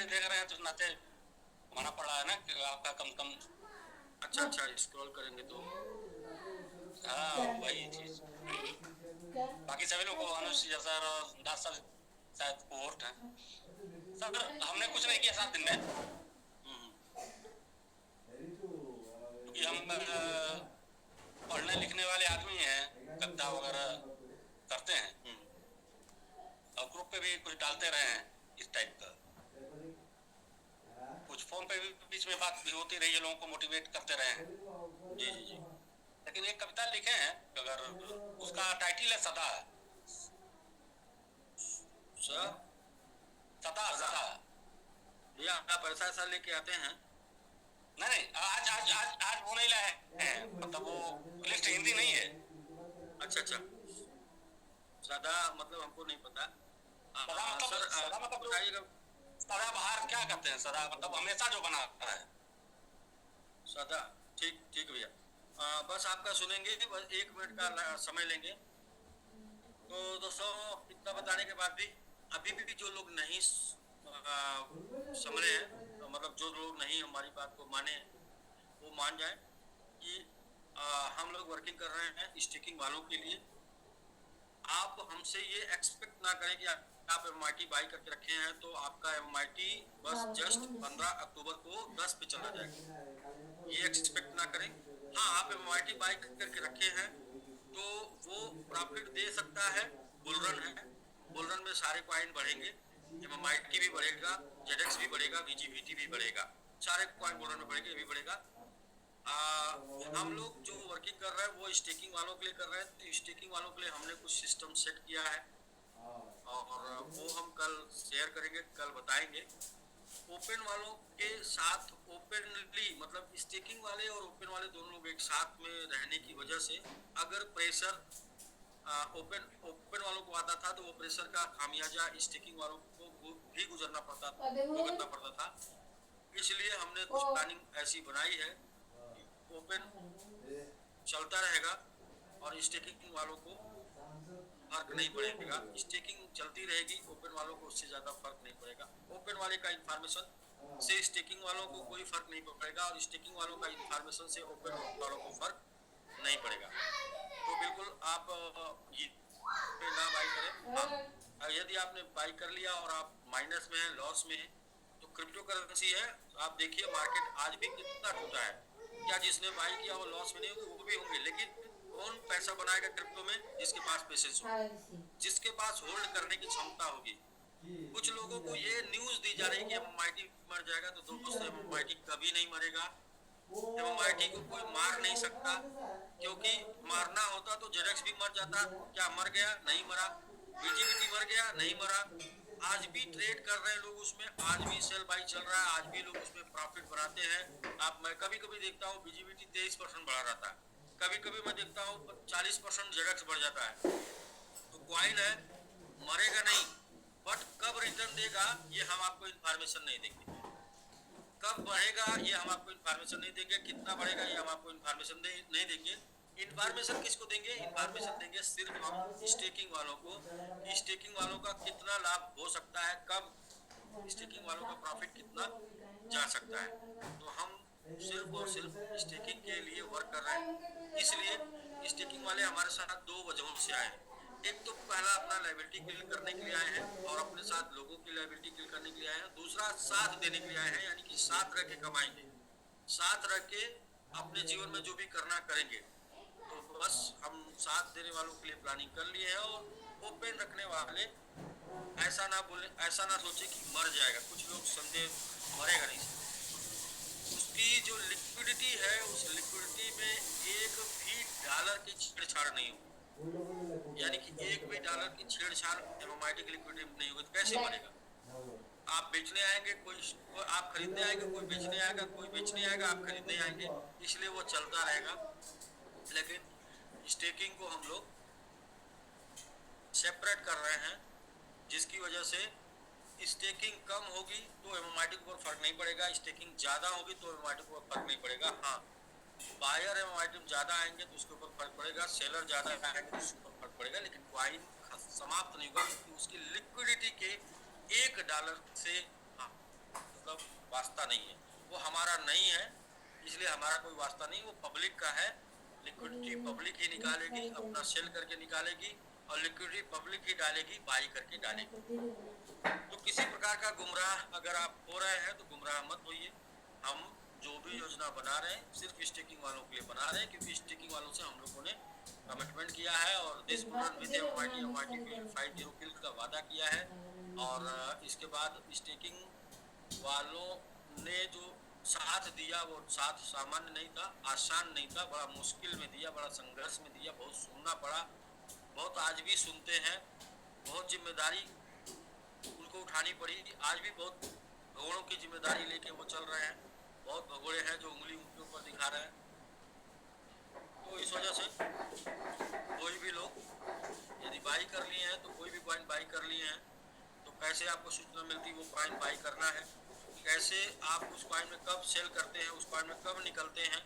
से देख रहे हैं तो उस नाते माना पड़ रहा है ना कि आपका कम से कम। अच्छा, स्क्रॉल करेंगे तो हाँ वही चीज। बाकी सभी लोग को अनुष्य सर और 10 साल शायद कोर्ट है सर। हमने कुछ नहीं किया 7 दिन में, क्योंकि हम पढ़ने लिखने वाले आदमी हैं, गद्दा वगैरह करते हैं और ग्रुप पे भी कुछ डालते रहे हैं इस टाइप का। कुछ फोन पे भी बीच में बात भी होती रही है, लोगों को मोटिवेट करते रहे हैं। जी। लेकिन एक कविता लिखे हैं, अगर उसका टाइटल है सदा। सदा भैया आप ऐसा लेके आते हैं? नहीं, आज वो नहीं लाए हैं, मतलब वो लिस्ट हिंदी नहीं है। अच्छा, सदा मतलब हमको नहीं पता। सदा मतलब, सर मतलब बताइएगा। सदा बाहर क्या करते हैं? सदा मतलब हमेशा जो बना है सदा। ठीक भैया। बस आपका सुनेंगे, बस 1 मिनट का समय लेंगे। तो दोस्तों इतना बताने के बाद भी अभी भी जो लोग नहीं समझे हैं, तो मतलब जो लोग नहीं हमारी बात को माने, वो मान जाए कि हम लोग वर्किंग कर रहे हैं स्टिकिंग वालों के लिए। आप हमसे ये एक्सपेक्ट ना करें कि आप MIT बाई करके रखे हैं तो आपका MIT बस जस्ट 15 अक्टूबर को 10 पे चला जाएगा, ये एक्सपेक्ट ना करें। हाँ, आप MIT बाई करके रखे हैं तो वो प्रॉफिट दे सकता है। बुलरन है, बुलरन में सारे कॉइन बढ़ेंगे, MIT भी बढ़ेगा, ZX भी बढ़ेगा, VGBT भी बढ़ेगा, सारे कॉइन बुलरन में बढ़ेंगे, ये भी बढ़ेगा। हम लोग जो वर्किंग कर रहे हैं वो स्टेकिंग वालों के लिए कर रहे हैं। तो स्टेकिंग वालों के लिए हमने कुछ सिस्टम सेट किया है और वो हम कल शेयर करेंगे, कल बताएंगे। ओपन वालों के साथ ओपनली, मतलब स्टेकिंग वाले और ओपन वाले दोनों लोग एक साथ में रहने की वजह से अगर प्रेशर ओपन वालों को आता था तो वो प्रेशर का खामियाजा स्टेकिंग वालों को भी भुगतना पड़ता था। इसलिए हमने कुछ प्लानिंग ऐसी बनाई है, ओपन चलता रहेगा और स्टेकिंग वालों को फर्क नहीं पड़ेगा। स्टेकिंग चलती रहेगी, ओपन वालों को उससे ज्यादा फर्क नहीं पड़ेगा। ओपन वाले का इंफॉर्मेशन से स्टेकिंग वालों को कोई फर्क नहीं पड़ेगा और स्टेकिंग वालों का इंफॉर्मेशन से ओपन वालों को फर्क नहीं पड़ेगा। तो बिल्कुल आप ये ना बाई करें। हाँ, यदि आपने बाई कर लिया और आप माइनस में है, लॉस में है, तो क्रिप्टो करेंसी है, आप देखिए मार्केट आज भी कितना टूटा है। क्या जिसने बाई किया वो लॉस में नहीं होंगे? वो भी होंगे, लेकिन कौन पैसा बनाएगा क्रिप्टो में? जिसके पास पेशेंस हो, जिसके पास होल्ड करने की क्षमता होगी। कुछ लोगों को ये न्यूज दी जा रही है कि MIT मर जाएगा, तो दोस्तों MIT कभी नहीं मरेगा। MIT को कोई मार नहीं सकता, क्योंकि मारना होता तो ZX भी मर जाता। क्या मर गया? नहीं मरा। VGBT मर गया? नहीं मरा। आज भी ट्रेड कर रहे हैं लोग उसमें, आज भी सेल बाई चल रहा है, आज भी लोग उसमें प्रॉफिट बनाते हैं। मैं कभी देखता हूँ VGBT 23% बढ़ा रहता है, कभी मैं देखता हूँ 40% ZX बढ़ जाता है। तो कॉइन है, मरेगा नहीं, बट कब रिटर्न देगा ये हम आपको इन्फॉर्मेशन नहीं देंगे। कब बढ़ेगा ये हम आपको इन्फॉर्मेशन नहीं देंगे, कितना बढ़ेगा ये हम आपको इन्फॉर्मेशन नहीं देंगे। इन्फॉर्मेशन किसको देंगे? इन्फॉर्मेशन देंगे सिर्फ हम स्टेकिंग वालों को। स्टेकिंग वालों का कितना लाभ हो सकता है, कब स्टेकिंग वालों का प्रॉफिट कितना जा सकता है। तो हम सिर्फ और सिर्फ स्टेकिंग के लिए वर्क कर रहे हैं। इसलिए स्टेकिंग वाले हमारे साथ 2 वजहों से आए। एक तो पहला अपना लायबिलिटी क्लियर करने के लिए आए हैं और अपने साथ लोगों की लायबिलिटी क्लियर करने के लिए आए हैं। दूसरा साथ देने के लिए आए हैं, यानी कि साथ रह के कमाएंगे, साथ रह के अपने जीवन में जो भी करना करेंगे। तो बस हम साथ देने वालों के लिए प्लानिंग कर लिए हैं। और ओपन रखने वाले ऐसा ना बोले, ऐसा ना सोचे कि मर जाएगा। कुछ लोग समझे मरेगा नहीं, उसकी जो लिक्विडिटी है उस लिक्विडिटी में एक भी डॉलर की छेड़छाड़ नहीं होगी, यानी कि एक भी डॉलर की छेड़छाड़ MIT की लिक्विडिटी में नहीं होगी। तो कैसे मरेगा? आप बेचने आएंगे, कोई आप खरीदने आएंगे, कोई बेचने आएगा, कोई बेचने आएगा, आप खरीदने आएंगे, इसलिए वो चलता रहेगा। लेकिन स्टेकिंग को हम लोग सेपरेट कर रहे हैं, जिसकी वजह से स्टेकिंग कम होगी तो MIT को फर्क नहीं पड़ेगा, स्टेकिंग ज्यादा होगी तो MIT को फर्क नहीं पड़ेगा। हाँ, बायर MIT में ज्यादा आएंगे तो उसके ऊपर फर्क पड़ेगा, सेलर ज्यादा आएंगे तो उसके ऊपर फर्क पड़ेगा, लेकिन कॉइन समाप्त नहीं होगा, क्योंकि उसकी लिक्विडिटी के $1 से का वास्ता नहीं है, वो हमारा नहीं है, इसलिए हमारा कोई वास्ता नहीं, वो पब्लिक का है। लिक्विडिटी पब्लिक ही निकालेगी, अपना सेल करके निकालेगी, और लिक्विडिटी पब्लिक ही डालेगी, बाई करके डालेगी। तो किसी प्रकार का गुमराह अगर आप हो रहे हैं तो गुमराह मत होइए। हम जो भी योजना बना रहे हैं सिर्फ स्टेकिंग वालों के लिए बना रहे हैं, क्योंकि स्टेकिंग वालों से हम लोगों ने कमिटमेंट किया है और दिस वुमेन विद एमआईटी 50 किल का वादा किया है। और इसके बाद स्टेकिंग वालों ने जो साथ दिया वो साथ सामान्य नहीं था, आसान नहीं था, बड़ा मुश्किल में दिया, बड़ा संघर्ष में दिया, बहुत सुनना पड़ा, बहुत आज भी सुनते हैं, बहुत जिम्मेदारी उनको उठानी पड़ी। आज भी बहुत भगोड़ों की जिम्मेदारी लेके वो चल रहे हैं, बहुत भगोड़े हैं जो उंगली उनके ऊपर दिखा रहे हैं। तो इस वजह से कोई भी लोग यदि बाई कर लिए हैं तो कोई भी कॉइन बाई कर लिए हैं तो कैसे आपको सूचना मिलती वो कॉइन बाई करना है, कैसे आप उस कॉइन में कब सेल करते हैं, उस कॉइन में कब निकलते हैं,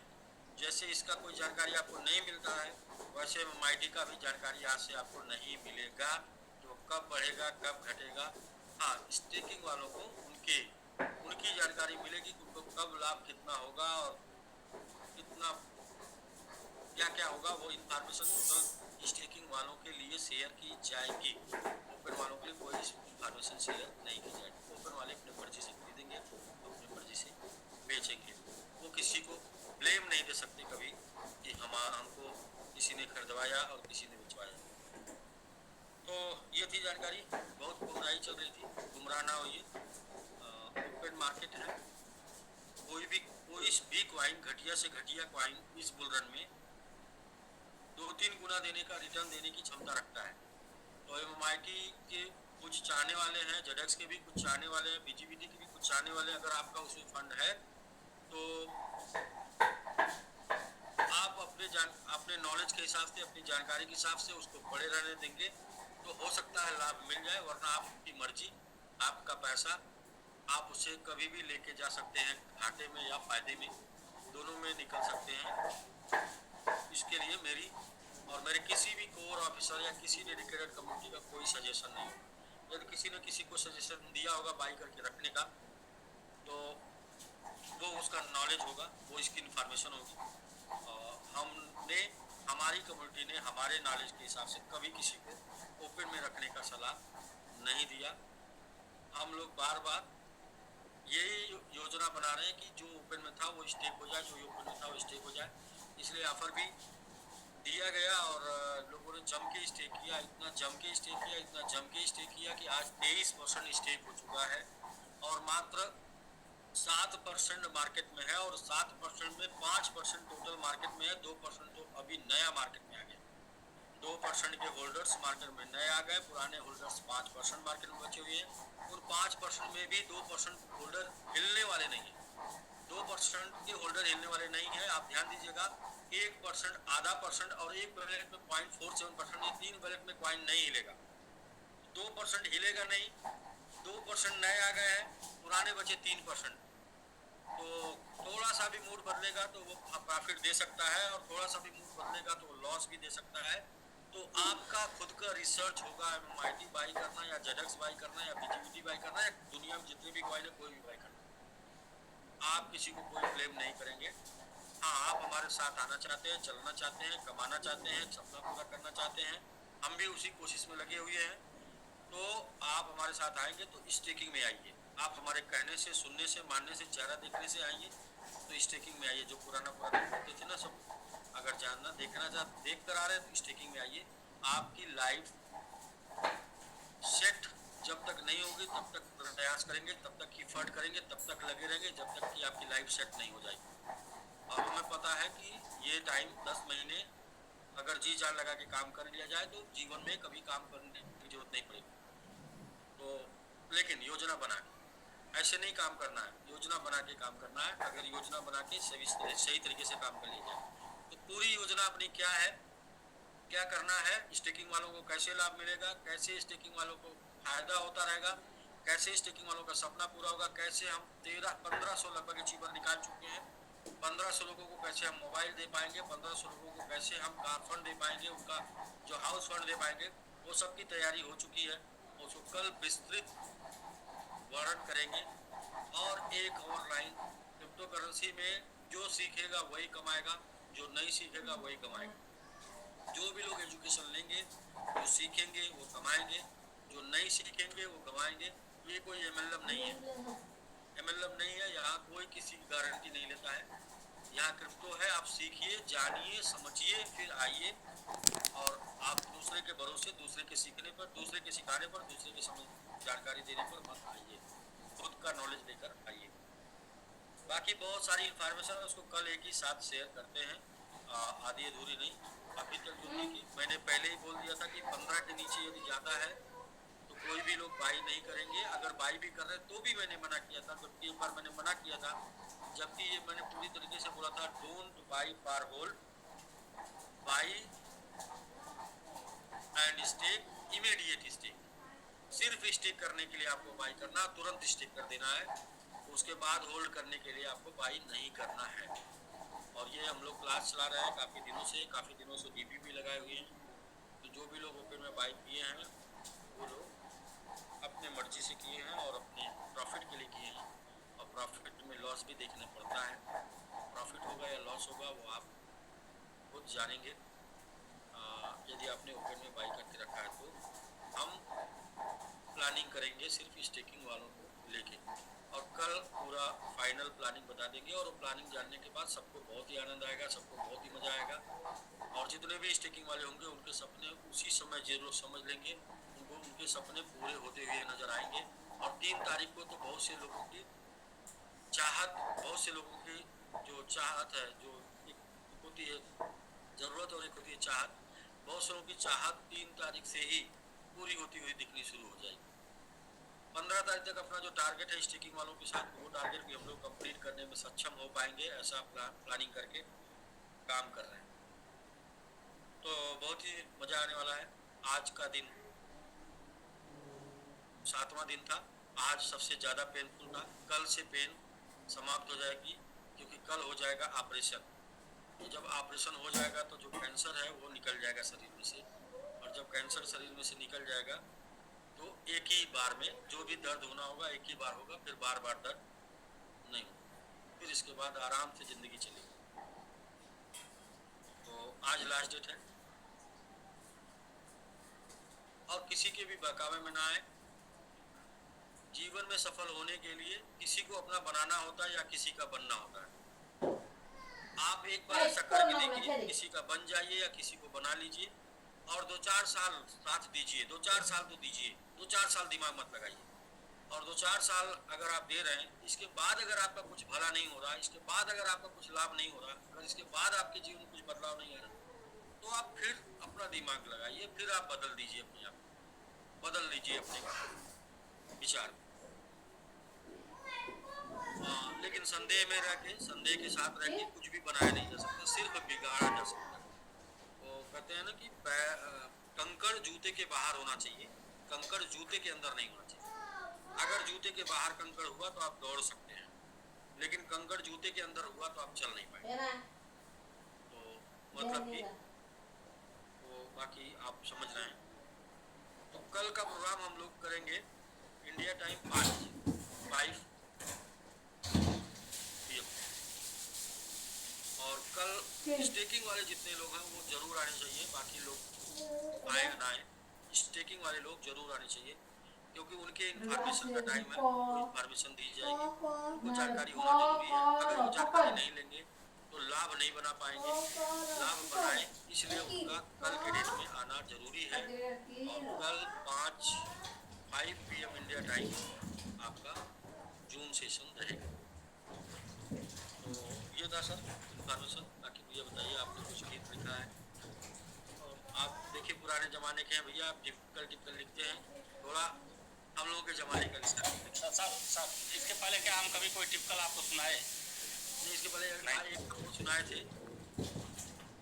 जैसे इसका कोई जानकारी आपको नहीं मिलता है वैसे एमआईटी का भी जानकारी आज से आपको नहीं मिलेगा, तो कब बढ़ेगा कब घटेगा। हाँ, स्टेकिंग वालों को उनकी जानकारी मिलेगी कि उनको कब लाभ कितना होगा और कितना क्या क्या होगा, वो इन्फॉर्मेशन टोटल स्टेकिंग वालों के लिए शेयर की जाएगी। ओपन वालों के लिए कोई इन्फॉर्मेशन शेयर नहीं की जाएगी। ओपन वाले अपने मर्जी से खरीदेंगे, अपनी मर्जी से बेचेंगे, वो किसी को ब्लेम नहीं दे सकते कभी कि हमको किसी ने खरीदवाया और किसी ने बेचवाया। तो ये थी जानकारी, बहुत गुमराही चल रही थी, गुमराह ना होइए। ओपन मार्केट है, कोई भी क्वाइन घटिया से घटिया क्वाइन इस बुल रन में 2-3 गुना देने का रिटर्न देने की क्षमता रखता है। तो एमआईटी के कुछ चाहने वाले हैं, जेडेक्स के भी कुछ चाहने वाले हैं, बीजीबीटी के भी कुछ चाहने वाले हैं, अगर आपका उसमें फंड है तो आप अपने नॉलेज के हिसाब से, अपनी जानकारी के हिसाब से उसको पड़े रहने देंगे तो हो सकता है लाभ मिल जाए, वरना आपकी मर्जी, आपका पैसा, आप उसे कभी भी लेके जा सकते हैं, घाटे में या फायदे में, दोनों में निकल सकते हैं। इसके लिए मेरी और मेरे किसी भी कोर ऑफिसर या किसी डेडिकेटेड कम्युनिटी का कोई सजेशन नहीं होगा। यदि किसी ने किसी को सजेशन दिया होगा बाई करके रखने का तो वो उसका नॉलेज होगा, वो इसकी इन्फॉर्मेशन होगी। हमने, हमारी कम्युनिटी ने हमारे नॉलेज के हिसाब से कभी किसी को ओपन में रखने का सलाह नहीं दिया। हम लोग बार बार यही योजना बना रहे हैं कि जो ओपन में था वो स्टेक हो जाए, जो ओपन में था वो स्टेक हो जाए, इसलिए ऑफर भी दिया गया और लोगों ने जम के स्टेक किया, इतना जम के स्टेक किया, इतना जम के स्टेक किया कि आज 23% स्टेक हो चुका है और मात्र 7% मार्केट में है, और 7% में 5% टोटल मार्केट में है, 2% तो अभी नया मार्केट में आ गया। 2% के होल्डर्स मार्केट में नए आ गए, पुराने होल्डर्स 5% मार्केट में बचे हुए हैं। उन 5% में भी 2% होल्डर हिलने वाले नहीं है, 2% के होल्डर हिलने वाले नहीं है। आप ध्यान दीजिएगा, 1%, आधा परसेंट और एक बैलेट में 0.47%, ये 3 बैलेट में कॉइन नहीं हिलेगा। 2% हिलेगा नहीं, 2% नए आ गए हैं, पुराने बचे 3%। तो थोड़ा सा भी मूड बदलेगा तो वो प्रॉफिट दे सकता है और थोड़ा सा भी मूड बदलेगा तो वो लॉस भी दे सकता है। तो आपका खुद का रिसर्च होगा, एमआईटी बाई करना या जेडेक्स बाई करना या बीजीबीटी बाई करना या दुनिया में जितने भी कॉइन है कोई भी बाई करना, आप किसी को कोई ब्लेम नहीं करेंगे। हाँ, आप हमारे साथ आना चाहते हैं, चलना चाहते हैं, कमाना चाहते हैं, सपना पूरा करना चाहते हैं, हम भी उसी कोशिश में लगे हुए हैं। तो आप हमारे साथ आएंगे तो स्टेकिंग में आइए, आप हमारे कहने से, सुनने से, मानने से, चेहरा देखने से आइए तो स्टेकिंग में आइए। जो पुराना बोलते थे ना सब, अगर जानना देख कर आ रहे हैं तो स्टेकिंग में आइए। आपकी लाइफ सेट जब तक नहीं होगी तब तक प्रयास करेंगे, तब तक एफर्ट करेंगे, तब तक लगे रहेंगे जब तक कि आपकी लाइफ सेट नहीं हो जाएगी। और हमें पता है कि ये टाइम 10 महीने अगर जी जान लगा के काम कर लिया जाए तो जीवन में कभी काम करने की जरूरत नहीं पड़ेगी। तो लेकिन योजना बना के ऐसे नहीं काम करना है, योजना बना के काम करना है। अगर योजना बना के सही तरीके से काम कर लिया जाए तो पूरी योजना अपनी क्या है, क्या करना है, स्टेकिंग वालों को कैसे लाभ मिलेगा, कैसे स्टेकिंग वालों को फायदा होता रहेगा, कैसे स्टेकिंग वालों का सपना पूरा होगा, कैसे हम 1500 लगभग अचीवर निकाल चुके हैं, 1500 लोगों को कैसे हम मोबाइल दे पाएंगे, 1500 लोगों को कैसे हम कार फंड दे पाएंगे, उनका जो हाउस फंड दे पाएंगे, वो सब की तैयारी हो चुकी है। उसको कल विस्तृत वर्णन करेंगे और एक और लाइन, क्रिप्टो करेंसी में जो सीखेगा वही कमाएगा, जो नहीं सीखेगा वही कमाएगा। जो भी लोग एजुकेशन लेंगे, जो सीखेंगे वो कमाएंगे, जो नहीं सीखेंगे वो कमाएंगे। ये कोई एमएलएम नहीं है, एमएलएम नहीं है। यहाँ कोई किसी की गारंटी नहीं लेता है। यहाँ क्रिप्टो है, आप सीखिए, जानिए, समझिए, फिर आइए और आप दूसरे के भरोसे, दूसरे के सीखने पर, दूसरे के सिखाने पर, दूसरे के समझ जानकारी देने पर मत आइए, खुद का नॉलेज लेकर आइए। बाकी बहुत सारी इंफॉर्मेशन उसको कल एक ही साथ शेयर करते हैं, आधी अधूरी नहीं। अभी तक जो थी कि मैंने पहले ही बोल दिया था कि 15 के नीचे यदि ज़्यादा है तो कोई भी लोग बाई नहीं करेंगे। अगर बाई भी कर रहे हैं तो भी मैंने मना किया था, जबकि एक बार मैंने मना किया था, जबकि ये मैंने पूरी तरीके से बोला था don't buy for hold, buy and stake, immediate stake. सिर्फ स्टेक करने के लिए आपको बाई करना, तुरंत स्टेक कर देना है, उसके बाद होल्ड करने के लिए आपको बाई नहीं करना है। और ये हम लोग क्लास चला रहे हैं काफ़ी दिनों से डीपी भी लगाए हुए हैं। तो जो भी लोग ओपन में बाई किए हैं वो लोग अपने मर्जी से किए हैं और अपने प्रॉफिट के लिए किए हैं, और प्रॉफिट में लॉस भी देखना पड़ता है। प्रॉफिट होगा या लॉस होगा वो आप खुद जानेंगे। यदि आपने ओपन में बाई करके रखा है तो हम प्लानिंग करेंगे सिर्फ स्टेकिंग वालों को लेके, और कल पूरा फाइनल प्लानिंग बता देंगे। और वो प्लानिंग जानने के बाद सबको बहुत ही आनंद आएगा, सबको बहुत ही मज़ा आएगा। और जितने भी स्टेकिंग वाले होंगे उनके सपने उसी समय जरूर समझ लेंगे, उनको उनके सपने पूरे होते हुए नजर आएंगे। और 3 तारीख को तो बहुत से लोगों की चाहत, बहुत से लोगों की जो चाहत है, जो एक होती है ज़रूरत और एक होती है चाहत, बहुत से लोगों की चाहत 3 तारीख से ही पूरी होती हुई दिखनी शुरू हो जाएगी। 15 तारीख तक अपना जो टारगेट है स्टेकिंग वालों के साथ, वो टारगेट भी हम लोग कंप्लीट करने में सक्षम हो पाएंगे, ऐसा प्लानिंग करके काम कर रहे हैं। तो बहुत ही मज़ा आने वाला है। आज का दिन 7वां दिन था, आज सबसे ज़्यादा पेनफुल था। कल से पेन समाप्त हो जाएगी, क्योंकि कल हो जाएगा ऑपरेशन। तो जब ऑपरेशन हो जाएगा तो जो कैंसर है वो निकल जाएगा शरीर में से, और जब कैंसर शरीर में से निकल जाएगा तो एक ही बार में जो भी दर्द होना होगा एक ही बार होगा, फिर बार बार दर्द नहीं होगा। फिर इसके बाद आराम से ज़िंदगी चलेगी। तो आज लास्ट डेट है, और किसी के भी बहकावे में ना आए। जीवन में सफल होने के लिए किसी को अपना बनाना होता है या किसी का बनना होता है। आप एक बार ऐसा करके देखिए, किसी का बन जाइए या किसी को बना लीजिए, और 2-4 साल साथ दीजिए, 2-4 साल तो दीजिए, 2-4 साल दिमाग मत लगाइए। और 2-4 साल अगर आप दे रहे हैं, इसके बाद अगर आपका कुछ भला नहीं हो रहा, इसके बाद अगर आपका कुछ लाभ नहीं हो रहा, अगर इसके बाद आपके जीवन में कुछ बदलाव नहीं आ रहा, तो आप फिर अपना दिमाग लगाइए, फिर आप बदल दीजिए अपने आप, बदल लीजिए अपने विचार। लेकिन संदेह में रह के, संदेह के साथ रह के कुछ भी बनाया नहीं जा सकता, सिर्फ बिगाड़ा जा सकता है। वो कहते हैं ना कि कंकड़ जूते के बाहर होना चाहिए, कंकड़ जूते के अंदर नहीं होना चाहिए। अगर जूते के बाहर कंकड़ हुआ तो आप दौड़ सकते हैं, लेकिन कंकड़ जूते के अंदर हुआ तो आप चल नहीं पाएंगे। तो मतलब कि वो बाकी आप समझ रहे हैं। तो कल का प्रोग्राम हम लोग करेंगे इंडिया टाइम 5 PM। और कल स्टेकिंग वाले जितने लोग हैं वो जरूर आने चाहिए, बाकी लोग आए ना आए, स्टेकिंग वाले लोग जरूर आने चाहिए, क्योंकि उनके इन्फॉर्मेशन का टाइम है, वो इन्फॉर्मेशन दी जाएगी, उनको जानकारी होना जरूरी है। अगर वो जानकारी नहीं लेंगे तो लाभ नहीं बना पाएंगे। लाभ बनाए इसलिए उनका कल के डेट में आना जरूरी है। और कल 5 PM इंडिया टाइम आपका जूम सेशन रहेगा। तो ये था सर इन्फॉर्मेशन। बाकी मुझे बताइए, आपने कुछ गीत लिखा है, और आप देखिए पुराने ज़माने के हैं भैया, आप टिपिकल लिखते हैं, थोड़ा हम लोगों के ज़माने का लिखा है। साहब इसके पहले क्या हम कभी कोई टिपिकल आपको सुनाए? नहीं, इसके पहले एक वो सुनाए थे,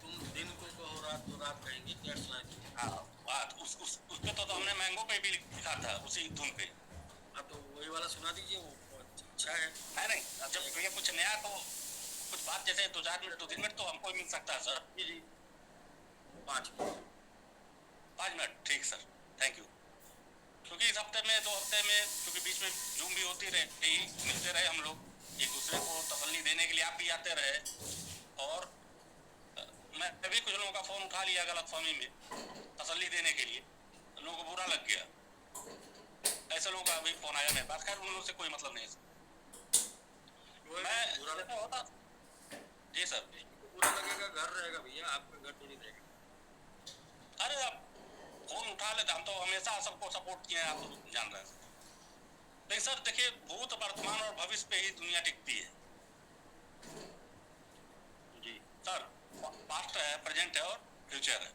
तुम दिन को कहो रात तो रात कहेंगे, क्या सुनाए थे? हाँ, बात उस पे तो हमने मैंगो पे भी लिखा था, उसी धुन पे। हाँ, तो वही वाला सुना दीजिए, वो अच्छा है। नहीं, जब ये कुछ नया तो कुछ बात जैसे 2-4 मिनट 2-3 मिनट तो हमको मिल सकता है सर। जी 5 मिनट। 5 मिनट, ठीक सर, थैंक यू। क्योंकि इस हफ्ते में 2 हफ्ते में, क्योंकि बीच में जूम भी होती रही, मिलते रहे हम लोग एक दूसरे को तसल्ली देने के लिए, आप भी आते रहे, और मैं भी कुछ लोगों का फोन उठा लिया गलतफहमी में तसल्ली देने के लिए, लोगों को बुरा लग गया, ऐसे लोगों का भी फोन आया मेरे पास। खैर उन लोगों से कोई मतलब नहीं है। मैं जैसा होता जी सर, बुरा लगेगा, घर रहेगा भैया, आपका घर थोड़ी रहेगा। अरे आप फोन उठा लेते, हम तो हमेशा सबको सपोर्ट किए हैं, आप तो जान रहे हैं। लेकिन सर देखिए, भूत वर्तमान और भविष्य पे ही दुनिया टिकती है जी सर। पास्ट है, प्रेजेंट है और फ्यूचर है।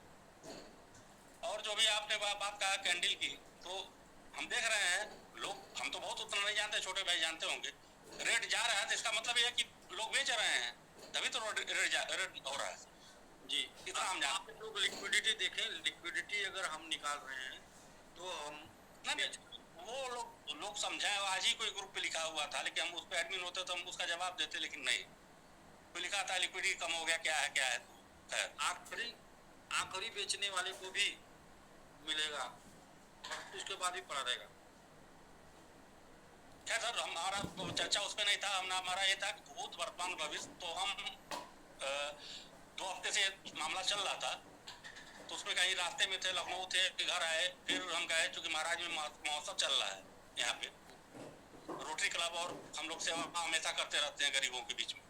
और जो भी आपने बात कहा कैंडल की, तो हम देख रहे हैं लोग, हम तो बहुत उतना नहीं जानते, छोटे भाई जानते होंगे, रेट जा रहा है तो इसका मतलब ये है कि लोग बेच रहे हैं, तभी तो रेट हो रहा है जी। इतना हम जानते आप लोग लिक्विडिटी देखें, लिक्विडिटी अगर हम निकाल रहे हैं तो हम हैं। वो लोग समझाएं, आज ही कोई ग्रुप पे लिखा हुआ था, लेकिन हम उस पर एडमिन होते तो हम उसका जवाब देते, लेकिन नहीं, कोई लिखा था लिक्विडिटी कम हो गया, क्या है क्या है, तो आखिरी बेचने वाले को भी मिलेगा और उसके बाद भी पड़ा रहेगा। खैर सर, हमारा तो चर्चा उस पर नहीं था, हमारा ये था कि भूत वर्तमान भविष्य, तो हम 2 हफ्ते से मामला चल रहा था, तो उसमें कहीं रास्ते में थे, लखनऊ थे, घर आए, फिर हम गए, चूंकि महाराज में महोत्सव चल रहा है यहाँ पे, रोटरी क्लब, और हम लोग सेवा हमेशा करते रहते हैं गरीबों के बीच में,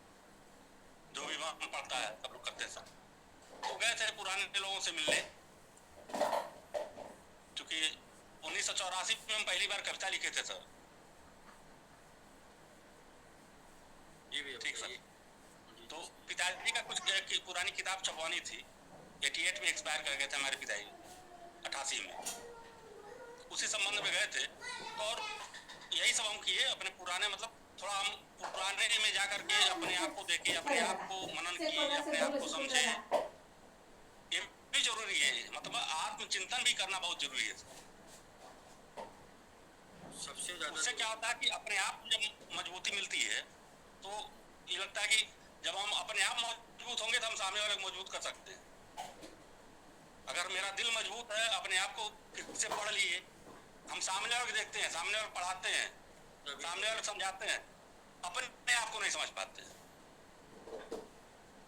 जो भी वहाँ पड़ता है सब लोग करते हैं सर। तो गए थे पुराने लोगों से मिलने, क्योंकि 1984 में हम पहली बार कविता लिखे थे सर। जी भैया, ठीक सर। तो पिताजी का कुछ पुरानी किताब छपवानी थी, 88 में एक्सपायर कर गए थे हमारे पिताजी, 88 में, उसी संबंध में गए थे। और यही सब हम किए, अपने पुराने, मतलब थोड़ा हम पुराने में जा करके अपने आप को देखे, अपने आप को मनन किए, अपने आप को समझे, ये भी जरूरी है, मतलब आत्मचिंतन भी करना बहुत जरूरी है। सबसे ज्यादा उससे क्या होता है कि अपने आप जब मजबूती मिलती है, तो ये लगता है कि जब हम अपने आप मजबूत होंगे तो हम सामने वाले को मजबूत कर सकते हैं। अगर मेरा दिल मजबूत है, अपने आप को से पढ़ लिए, हम सामने वाले को देखते हैं, सामने वाले को पढ़ाते हैं, सामने वाले को समझाते हैं, अपने आप को नहीं समझ पाते हैं।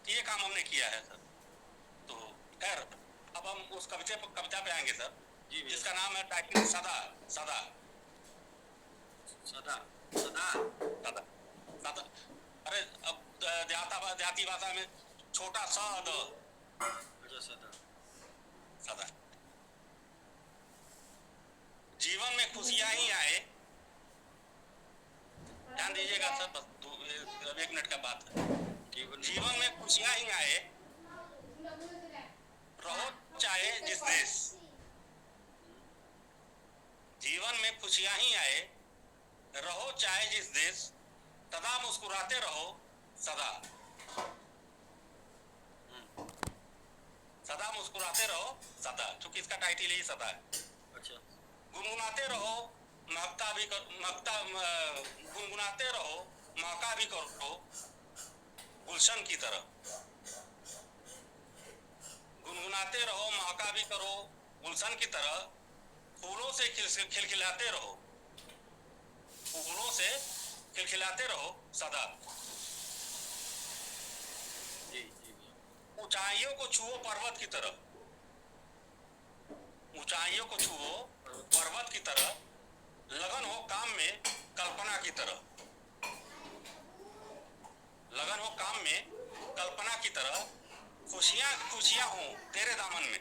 ये काम हमने किया है सर। तो खैर अब हम उस कविता पे आएंगे सर, जी भैया। जिसका नाम है टाइटल सदा सदा सदा सदा सदा सदा। अरे अब देहाती भाषा में छोटा सा द, अच्छा सदा। सदा। जीवन में खुशियां ही आए, ध्यान दीजिएगा सर, बस 1 मिनट का बात है। जीवन में खुशियां ही आए, रहो चाहे जिस देश, जीवन में खुशियां ही आए, रहो चाहे जिस देश, सदा मुस्कुराते रहो सदा, सदा मुस्कुराते रहो सदा, क्योंकि इसका टाइटल ही सदा है। अच्छा। गुनगुनाते रहो, गुनगुनाते रहो, महका भी करो गुलशन की तरह, गुनगुनाते रहो, महका भी करो गुलशन की तरह, फूलों से खिलखिलाते रहो, फूलों से खिलखिलाते रहो सदा। जी जी भैया। ऊंचाइयों को छुओ पर्वत की तरह, ऊंचाइयों को छुओ पर्वत की तरह, लगन हो काम में कल्पना की तरह, लगन हो काम में कल्पना की तरह, खुशियां खुशियां हो तेरे दामन में,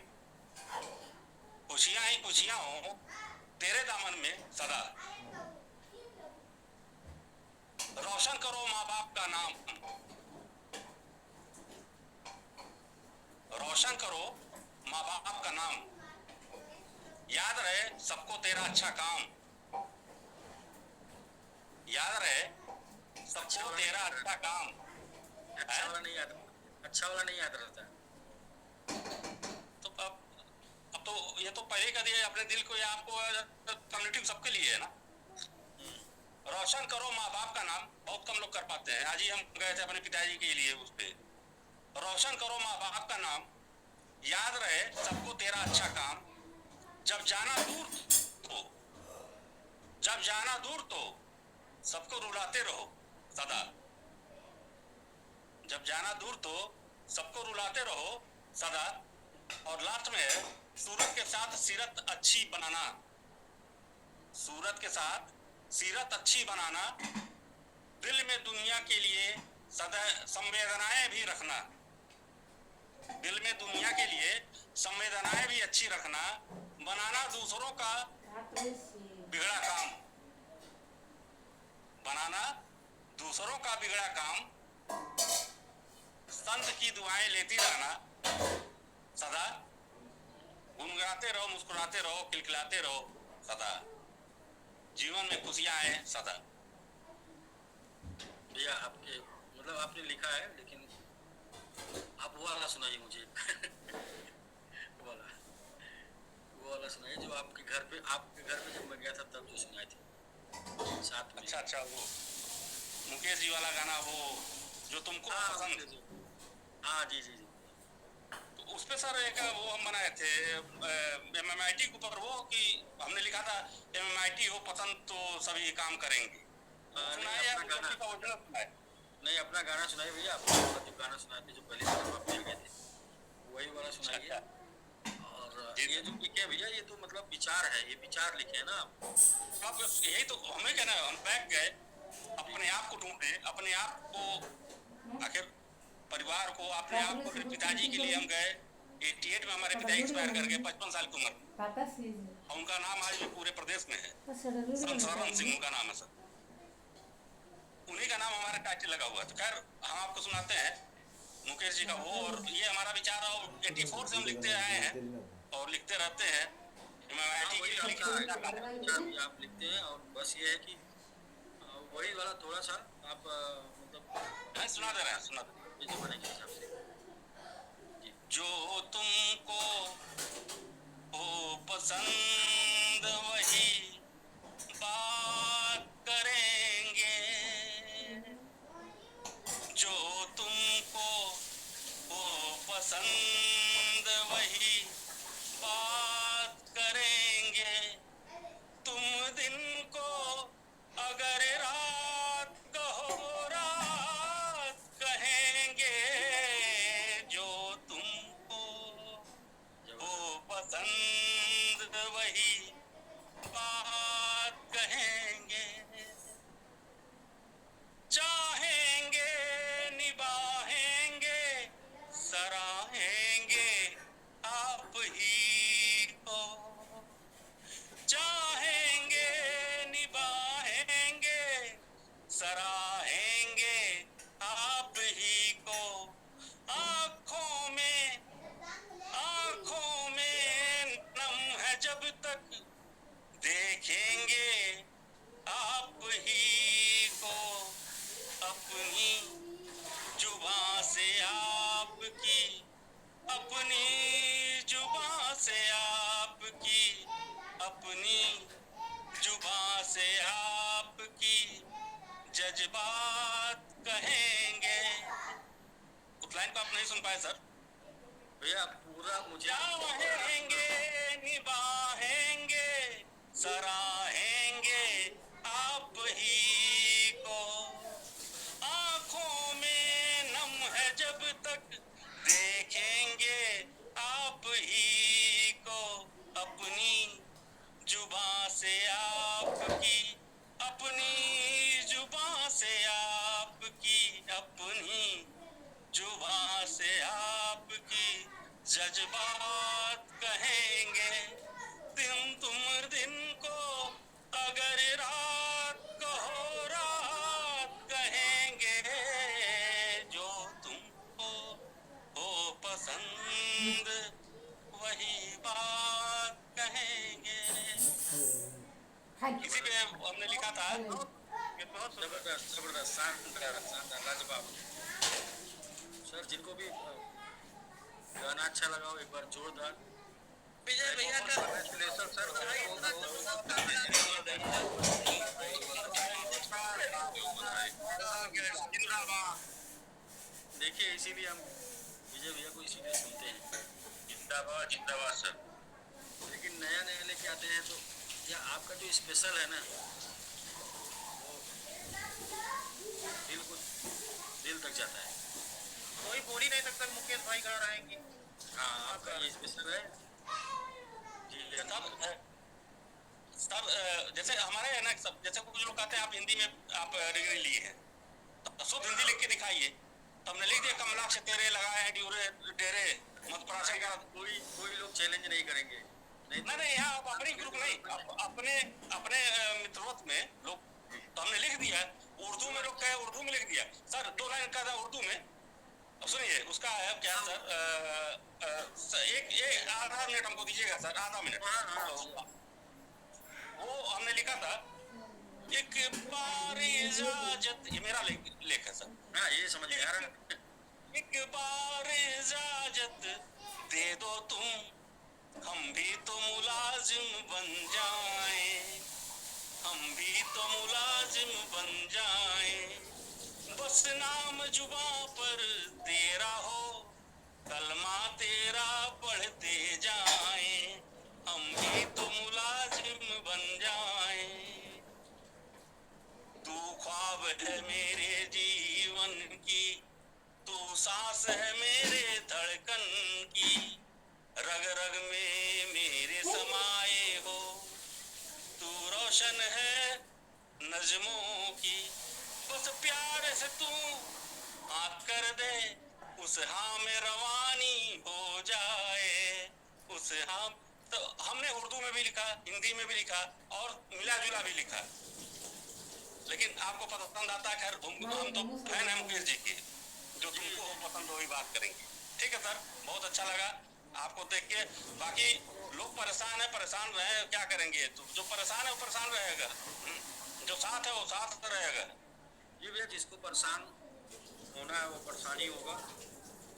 खुशियां ही खुशियां हो तेरे दामन में सदा। रोशन करो माँ बाप का नाम, रोशन करो माँ बाप का नाम, याद रहे सबको तेरा अच्छा काम, याद रहे सबको तेरा अच्छा काम। अच्छा वाला नहीं याद, अच्छा वाला नहीं याद रहता। तो अब तो ये तो पहले का दिया अपने दिल को या आपको, कम्युनिटी सबके लिए है ना। रोशन करो माँ बाप का नाम बहुत कम लोग कर पाते हैं। आज ही हम गए थे अपने पिताजी के लिए उस पे, रोशन करो माँ बाप का नाम, याद रहे सबको तेरा अच्छा काम, जब जाना दूर हो जब जाना दूर तो सबको रुलाते रहो सदा, जब जाना दूर तो सबको रुलाते रहो सदा। और लास्ट में है, सूरत के साथ सीरत अच्छी बनाना, सूरत के साथ सीरत अच्छी बनाना, दिल में दुनिया के लिए सदा संवेदनाएं भी रखना, दिल में दुनिया के लिए संवेदनाएं भी अच्छी रखना, बनाना दूसरों का बिगड़ा काम, बनाना दूसरों का बिगड़ा काम, संत की दुआएं लेती रहना सदा, गुनगुनाते रहो, मुस्कुराते रहो, खिलखिलाते रहो सदा, जीवन में खुशियां आए सदा। भैया आपके मतलब आपने लिखा है, लेकिन आप वो वाला सुनाइए मुझे वो वाला सुनाइए जो आपके घर पे जब मैं गया था तब जो सुनाई थी साथ में। अच्छा, वो मुकेश जी वाला गाना, वो जो तुमको पसंद। हाँ जी जी जी। तो उस पे सर एक वो हम बनाए थे MMIT के ऊपर, वो कि हमने लिखा था MMIT हो पसंद तो सभी काम करेंगे। सुनाए या नहीं, अपना गाना सुनाइए भैया, अपना जो गाना सुनाए थे जो पहले आप गए थे वही वाला सुनाइए। और ये जो लिखे भैया, ये तो मतलब विचार है, ये विचार लिखे हैं ना आप। यही तो हमें कहना है, हम बैठ गए अपने आप को ढूंढे, अपने आप को, आखिर परिवार को, अपने आप को। फिर पिताजी के लिए हम गए, 88 में हमारे पिता एक्सपायर कर गए 55 साल की उम्र। और उनका नाम आज भी पूरे प्रदेश में है, शरण सिंह उनका नाम है सर, उन्हीं का नाम हमारा टाइटल लगा हुआ है। तो खैर हम आपको सुनाते हैं मुकेश जी का वो, और ये हमारा विचार है, 84 से हम लिखते आए हैं और लिखते रहते हैं। आप लिखते हैं, और बस ये है कि वही वाला थोड़ा सा आप मतलब सुना दे रहे हैं, सुना दे जमाने के हिसाब से। जो तुमको हो पसंद वही बात करेंगे, जो तुमको हो पसंद वही बात करेंगे, तुम दिन को अगर रात कहो रात कहेंगे, जो तुमको हो पसंद वही बात कहेंगे, चाहेंगे निभाएंगे सराहेंगे आप ही को, चाहेंगे निभाएंगे सराहेंगे आप ही को, आँखों में नम है जब तक देखेंगे आप ही को, अपनी जुबां से आपकी, अपनी जुबां से आपकी, अपनी जुबां से आपकी जज्बात कहेंगे। उस लाइन को आप नहीं सुन पाए सर? भैया पूरा मुझे चाहेंगे निभाएंगे सराहेंगे आप ही को, आँखों में नम है जब तक देखेंगे आप ही को, अपनी जुबां से आपकी, अपनी जुबां से आपकी, अपनी जुबां से आपकी जज्बात कहेंगे, दिन को अगर रात कहो रात कहेंगे, जो तुमको हो पसंद वही बात कहेंगे। इसी पे हमने लिखा था। जबरदस्त शानदार लाजवाब। सर जिनको भी गाना अच्छा लगा हो एक बार जोरदार विजय भैया का कॉन्ग्रेचुलेशन सर। देखिए इसीलिए हम विजय भैया को इसीलिए सुनते हैं। जिंदाबाद जिंदाबाद सर। लेकिन नया नया लेके आते हैं तो या आपका जो स्पेशल है ना, वो दिल को दिल तक जाता है। कोई बोल ही नहीं सकता मुकेश भाई कहाँ रहेंगे। हाँ, आपका ये स्पेशल है जी। सब जैसे हमारे है ना, सब जैसे कुछ लोग कहते हैं आप हिंदी में आप डिग्री लिए हैं, तो शुद्ध हिंदी लिख के दिखाइए। तो हमने लिख दिया कमलाक्ष तेरे लगाए हैं ड्यूरे डेरे मत प्राशन का। कोई लोग चैलेंज नहीं करेंगे, नहीं नहीं नहीं, यहाँ आप अपने ग्रुप नहीं, अपने अपने मित्रवत में लोग, तो हमने लिख दिया उर्दू में, लोग कहे उर्दू में लिख दिया। सर 2 लाइन का था उर्दू में, अब सुनिए उसका है क्या सर, एक आधा मिनट हमको दीजिएगा सर, आधा मिनट। तो वो हमने लिखा था, एक बार इजाजत, ये मेरा लेख है सर। हाँ, ये समझ में आ रहा है। एक बार इजाजत दे दो तुम, हम भी तो मुलाजिम बन जाएं, हम भी तो मुलाजिम बन जाएं, बस नाम जुबा पर तेरा हो, कलमा तेरा पढ़ते जाएं, हम भी तो मुलाजिम बन जाएं। तू ख्वाब है मेरे जीवन की, तू सांस है मेरे धड़कन की, रग रग में मेरे समाए हो, तू रोशन है नज़्मों की, बस प्यार से तू हाँ कर दे, उस हाँ में रवानी हो जाए, उस हाँ। तो हमने उर्दू में भी लिखा, हिंदी में भी लिखा और मिला जुला भी लिखा, लेकिन आपको पसंद आता है। खैर हम तो फैन है मुकेश जी के, जो तुमको पसंद हो वही बात करेंगे। ठीक है सर, बहुत अच्छा लगा आपको देख के। बाकी लोग परेशान है, परेशान रहे, क्या करेंगे, तो जो परेशान है वो परेशान रहेगा, जो साथ है वो साथ रहेगा। ये भैया जिसको परेशान होना है वो परेशानी होगा,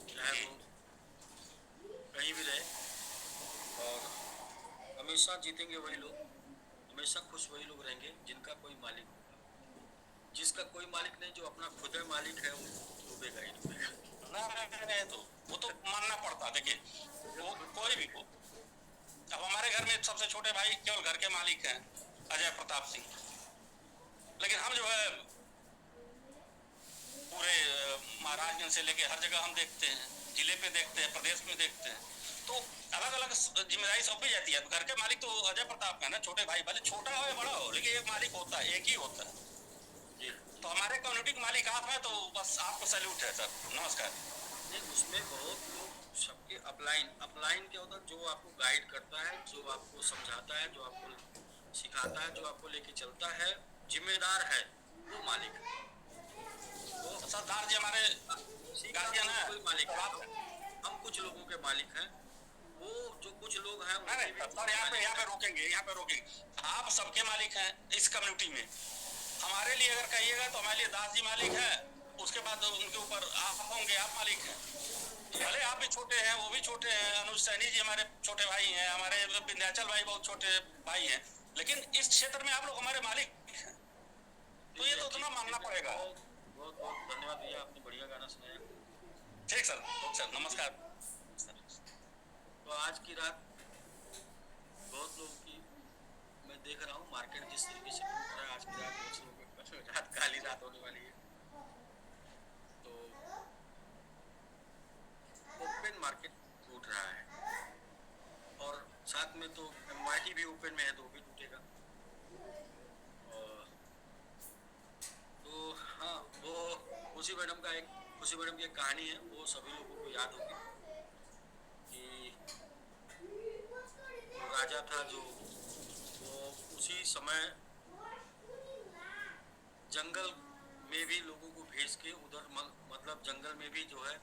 चाहे वो कहीं भी रहे। और हमेशा जीतेंगे वही लोग, हमेशा खुश वही लोग रहेंगे जिनका कोई मालिक होगा। जिसका कोई मालिक नहीं, जो अपना खुद है मालिक है, वो डूबेगा ही डूबेगा। नहीं तो वो तो मानना पड़ता। देखिए वो कोई भी हो, अब हमारे घर में सबसे छोटे भाई केवल घर के मालिक हैं, अजय प्रताप सिंह, लेकिन हम जो है पूरे महाराजगंज से लेके हर जगह हम देखते हैं, जिले पे देखते हैं, प्रदेश में देखते हैं, तो अलग अलग जिम्मेदारी सौंपी जाती है। घर के मालिक तो अजय प्रताप है ना, छोटे भाई भले छोटा हो या बड़ा हो, लेकिन एक मालिक होता है, एक ही होता है। तो हमारे कम्युनिटी के मालिक आप हैं, तो बस आपको सैल्यूट है सर, नमस्कार। नहीं, उसमें बहुत लोग सबके अपलाइन क्या होता है, जो आपको गाइड करता है, जो आपको समझाता है, जो आपको सिखाता है, जो आपको लेके चलता है, जिम्मेदार है, वो मालिक है। तो सरदार जी हमारे गार्जियन है, कोई मालिक है, हम कुछ लोगों के मालिक हैं। वो जो कुछ लोग हैं सर यहाँ पे रोकेंगे। आप सबके मालिक हैं इस कम्युनिटी में। हमारे लिए अगर कहिएगा तो हमारे लिए दास जी मालिक है, उसके बाद उनके ऊपर आप होंगे, आप मालिक हैं। भले आप भी छोटे हैं, वो भी छोटे हैं, अनुज सैनी जी हमारे छोटे भाई हैं, हमारे विंध्याचल भाई बहुत छोटे भाई हैं, लेकिन इस क्षेत्र में आप लोग हमारे मालिक हैं, तो ये तो उतना मानना पड़ेगा। बहुत बहुत धन्यवाद भैया, आपने बढ़िया गाना सुनाया। ठीक सर, नमस्कार। तो आज की रात बहुत लोगों की मैं देख रहा हूँ, मार्केट जिस तरीके से टूट रहा है, आज की रात बहुत लोगों की रात काली रात होने वाली है। तो ओपन मार्केट टूट रहा है, और साथ में तो MYT भी ओपन में है, तो भी टूटेगा। और तो हाँ, वो खुशी मैडम की एक कहानी है, वो सभी लोगों को याद होगी कि वो राजा था जो वो उसी समय जंगल में भी लोगों को भेज के उधर मतलब जंगल में भी जो है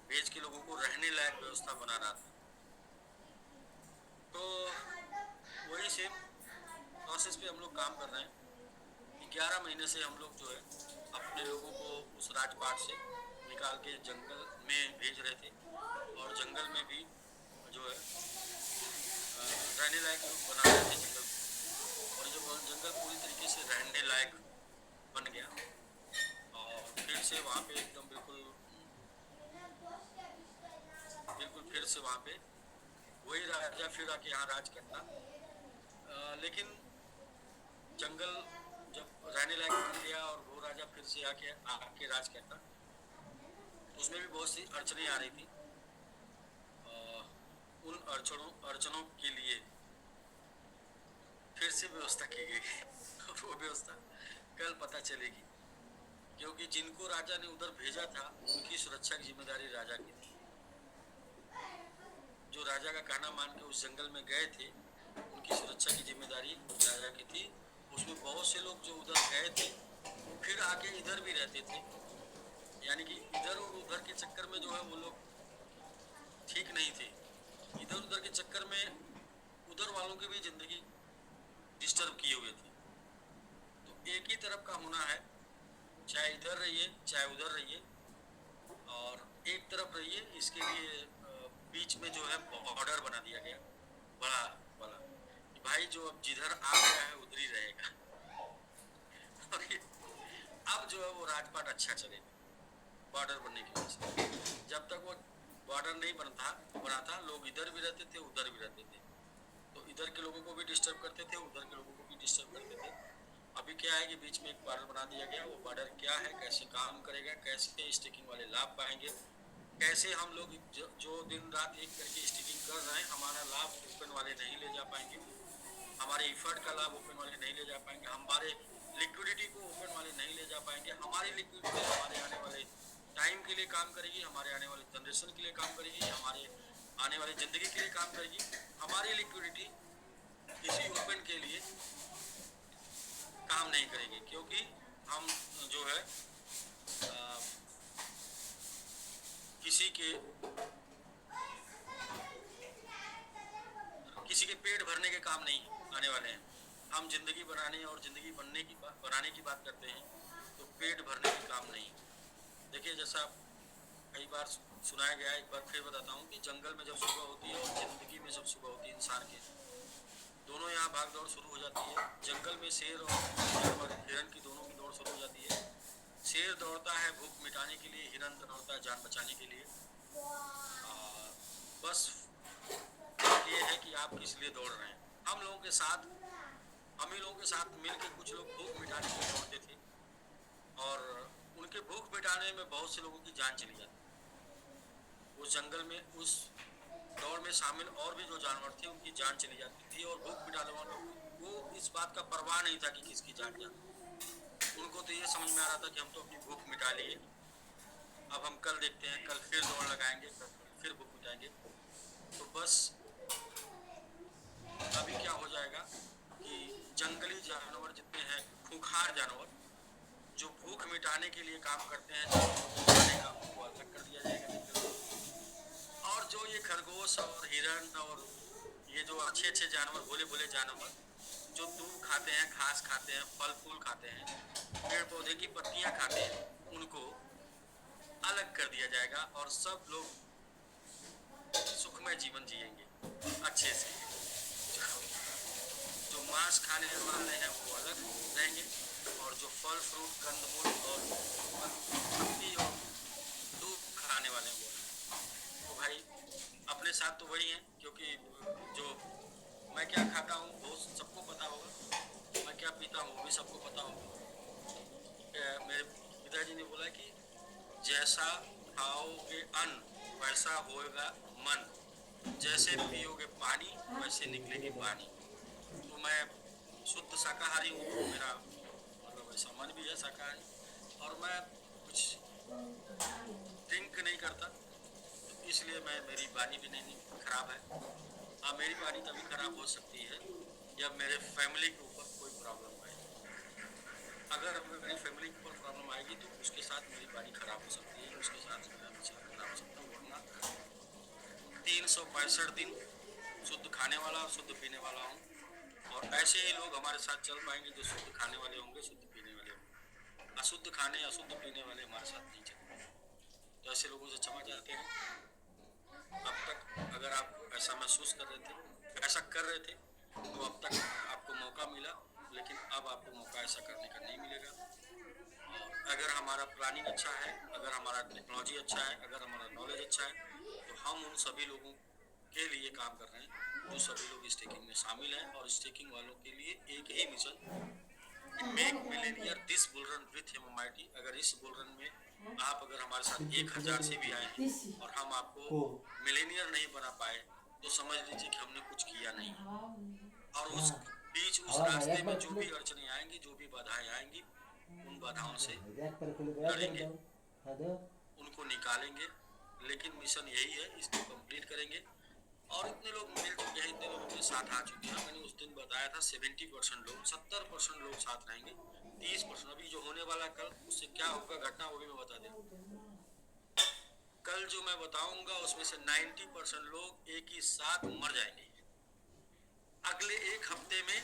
भेज के लोगों को रहने लायक व्यवस्था बना रहा था। तो वही सेम प्रोसेस पे हम लोग काम कर रहे हैं। 11 महीने से हम लोग जो है अपने लोगों को उस राजपाट से निकाल के जंगल में भेज रहे थे, और जंगल में भी जो है रहने लायक लोग बना रहे थे जंगल, और जब जंगल पूरी तरीके से रहने लायक बन गया, और फिर से वहाँ पे एकदम बिल्कुल फिर से वहाँ पे वही राजा फिर आके यहाँ राज करना लेकिन जंगल जब रहने लायक बन गया और वो राजा फिर से आके राज करता, उसमें भी बहुत सी अड़चनें आ रही थी। उन अड़चनों के लिए फिर से व्यवस्था की गई और वो व्यवस्था कल पता चलेगी, क्योंकि जिनको राजा ने उधर भेजा था उनकी सुरक्षा की जिम्मेदारी राजा की थी। जो राजा का कहना मान के उस जंगल में गए थे, उनकी सुरक्षा की जिम्मेदारी राजा की थी। उसमें बहुत से लोग जो उधर गए थे फिर आके इधर भी रहते थे, यानी कि इधर और उधर के चक्कर में जो है वो लोग ठीक नहीं थे। इधर उधर के चक्कर में उधर वालों की भी जिंदगी डिस्टर्ब किए हुए थी। तो एक ही तरफ का होना है, चाहे इधर रहिए चाहे उधर रहिए, और एक तरफ रहिए। इसके लिए बीच में जो है बॉर्डर बना दिया गया बड़ा बड़ा, भाई जो अब जिधर आ गया है उधर ही रहेगा। और अब जो है वो राजपाट अच्छा चलेगा बॉर्डर बनने की वजह से। जब तक वो बॉर्डर नहीं बना था लोग इधर भी रहते थे उधर भी रहते थे, तो इधर के लोगों को भी डिस्टर्ब करते थे, उधर के लोगों को भी डिस्टर्ब करते थे। अभी क्या है कि बीच में एक बॉर्डर बना दिया गया। वो बॉर्डर क्या है, कैसे काम करेगा, कैसे स्टिकिंग वाले लाभ पाएंगे, कैसे हम लोग जो दिन रात एक करके स्टिकिंग कर रहे हैं, हमारा लाभ ओपन वाले नहीं ले जा पाएंगे, हमारे इफर्ट का लाभ ओपन वाले नहीं ले जा पाएंगे, हमारे लिक्विडिटी को ओपन वाले नहीं ले जा पाएंगे। हमारी लिक्विडिटी हमारे आने वाले टाइम के लिए काम करेगी, हमारे आने वाले जनरेशन के लिए काम करेगी, हमारे आने वाली ज़िंदगी के लिए काम करेगी। हमारी लिक्विडिटी किसी ओपन के लिए काम नहीं करेगी, क्योंकि हम जो है किसी के पेट भरने के काम नहीं आने वाले हैं। हम जिंदगी बनाने और जिंदगी बनाने की बात करते हैं, तो पेट भरने के काम नहीं। देखिए, जैसा कई बार सुनाया गया है, एक बार फिर बताता हूँ कि जंगल में जब सुबह होती है और जिंदगी में जब सुबह होती है, इंसान के दोनों यहाँ भाग दौड़ शुरू हो जाती है। जंगल में शेर और हिरन की दोनों की दौड़ शुरू हो जाती है। शेर दौड़ता है भूख मिटाने के लिए, हिरन दौड़ता है जान बचाने के लिए। बस ये है कि आप किस लिए दौड़ रहे हैं। हम ही लोगों के साथ मिलकर कुछ लोग भूख मिटाने के लिए दौड़ते थे, और उनके भूख मिटाने में बहुत से लोगों की जान चली जाती। उस जंगल में उस दौड़ में शामिल और भी जो जानवर थे उनकी जान चली जाती थी, और भूख मिटाने वालों को इस बात का परवाह नहीं था कि किसकी जान जाती। उनको तो ये समझ में आ रहा था कि हम तो अपनी भूख मिटा लिए, अब हम कल देखते हैं, कल फिर दौड़ लगाएंगे, फिर भूख मिटाएंगे। तो बस अभी क्या हो जाएगा कि जंगली जानवर जितने हैं, खूंखार जानवर जो भूख मिटाने के लिए काम करते हैं, वो अलग कर दिया जाएगा। और जो ये खरगोश और हिरन और ये जो अच्छे अच्छे जानवर, भोले भोले जानवर जो दूब खाते हैं, घास खाते हैं, फल फूल खाते हैं, पेड़ पौधे की पत्तियां खाते हैं, उनको अलग कर दिया जाएगा और सब लोग सुखमय जीवन जिएंगे अच्छे से। जो मांस खाने वाले हैं वो अलग रहेंगे, और जो फल फ्रूट कंदमूल और पत्ती और दूध खाने वाले हैं वो अलग। तो भाई अपने साथ तो वही है, क्योंकि जो मैं क्या खाता हूँ वो सबको पता होगा, मैं क्या पीता हूँ वो भी सबको पता होगा। मेरे पिताजी ने बोला कि जैसा खाओगे अन्न वैसा होएगा मन, जैसे पियोगे पानी वैसे निकलेगी पानी। तो मैं शुद्ध शाकाहारी हूँ, तो मेरा मतलब ऐसा मन भी है शाकाहारी, और मैं कुछ ड्रिंक नहीं करता, तो इसलिए मेरी वाणी भी नहीं खराब है। हाँ, मेरी वाणी तभी खराब हो सकती है जब मेरे फैमिली के ऊपर कोई प्रॉब्लम आए। अगर मेरी फैमिली के ऊपर प्रॉब्लम आएगी तो उसके साथ मेरी वाणी खराब हो सकती है, उसके साथ मेरा विचार खराब हो सकता है। वरना 365 दिन शुद्ध खाने वाला, शुद्ध पीने वाला हूँ, और ऐसे ही लोग हमारे साथ चल पाएंगे जो शुद्ध खाने वाले होंगे, शुद्ध पीने वाले होंगे। अशुद्ध खाने अशुद्ध पीने वाले हमारे साथ नहीं चलेंगे, तो ऐसे लोगों से क्षमा चाहते हैं। अब तक अगर आप ऐसा महसूस कर रहे थे, ऐसा कर रहे थे, तो अब तक आपको मौका मिला, लेकिन अब आपको मौका ऐसा करने का नहीं मिलेगा। और अगर हमारा प्लानिंग अच्छा है, अगर हमारा टेक्नोलॉजी अच्छा है, अगर हमारा नॉलेज अच्छा है, तो हम उन सभी लोगों के लिए काम कर रहे हैं जो सभी लोग स्टेकिंग में शामिल हैं। और स्टेकिंग वालों के लिए एक ही mission, make millionaire this bull run with हिमायटी। अगर इस बुल रन में आप अगर हमारे साथ 1000 से भी आए हैं और हम आपको मिलेनियर नहीं बना पाए तो समझ लीजिए कि हमने कुछ किया नहीं है। और उस बीच उस रास्ते में जो भी अड़चने आएंगी, जो भी बाधाएं आएंगी, उन बाधाओं से लड़ेंगे, उनको निकालेंगे। लेकिन मिशन यही है, इसको कंप्लीट करेंगे। और इतने लोग मिल चुके हैं, इतने लोग अपने साथ आ चुके हैं। मैंने उस दिन बताया था 70% लोग, 70% लोग साथ रहेंगे, 30% अभी जो होने वाला कल, उससे क्या होगा घटना वो भी मैं बता दूं। कल जो मैं बताऊंगा उसमें से 90% लोग एक ही साथ मर जाएंगे। अगले एक हफ्ते में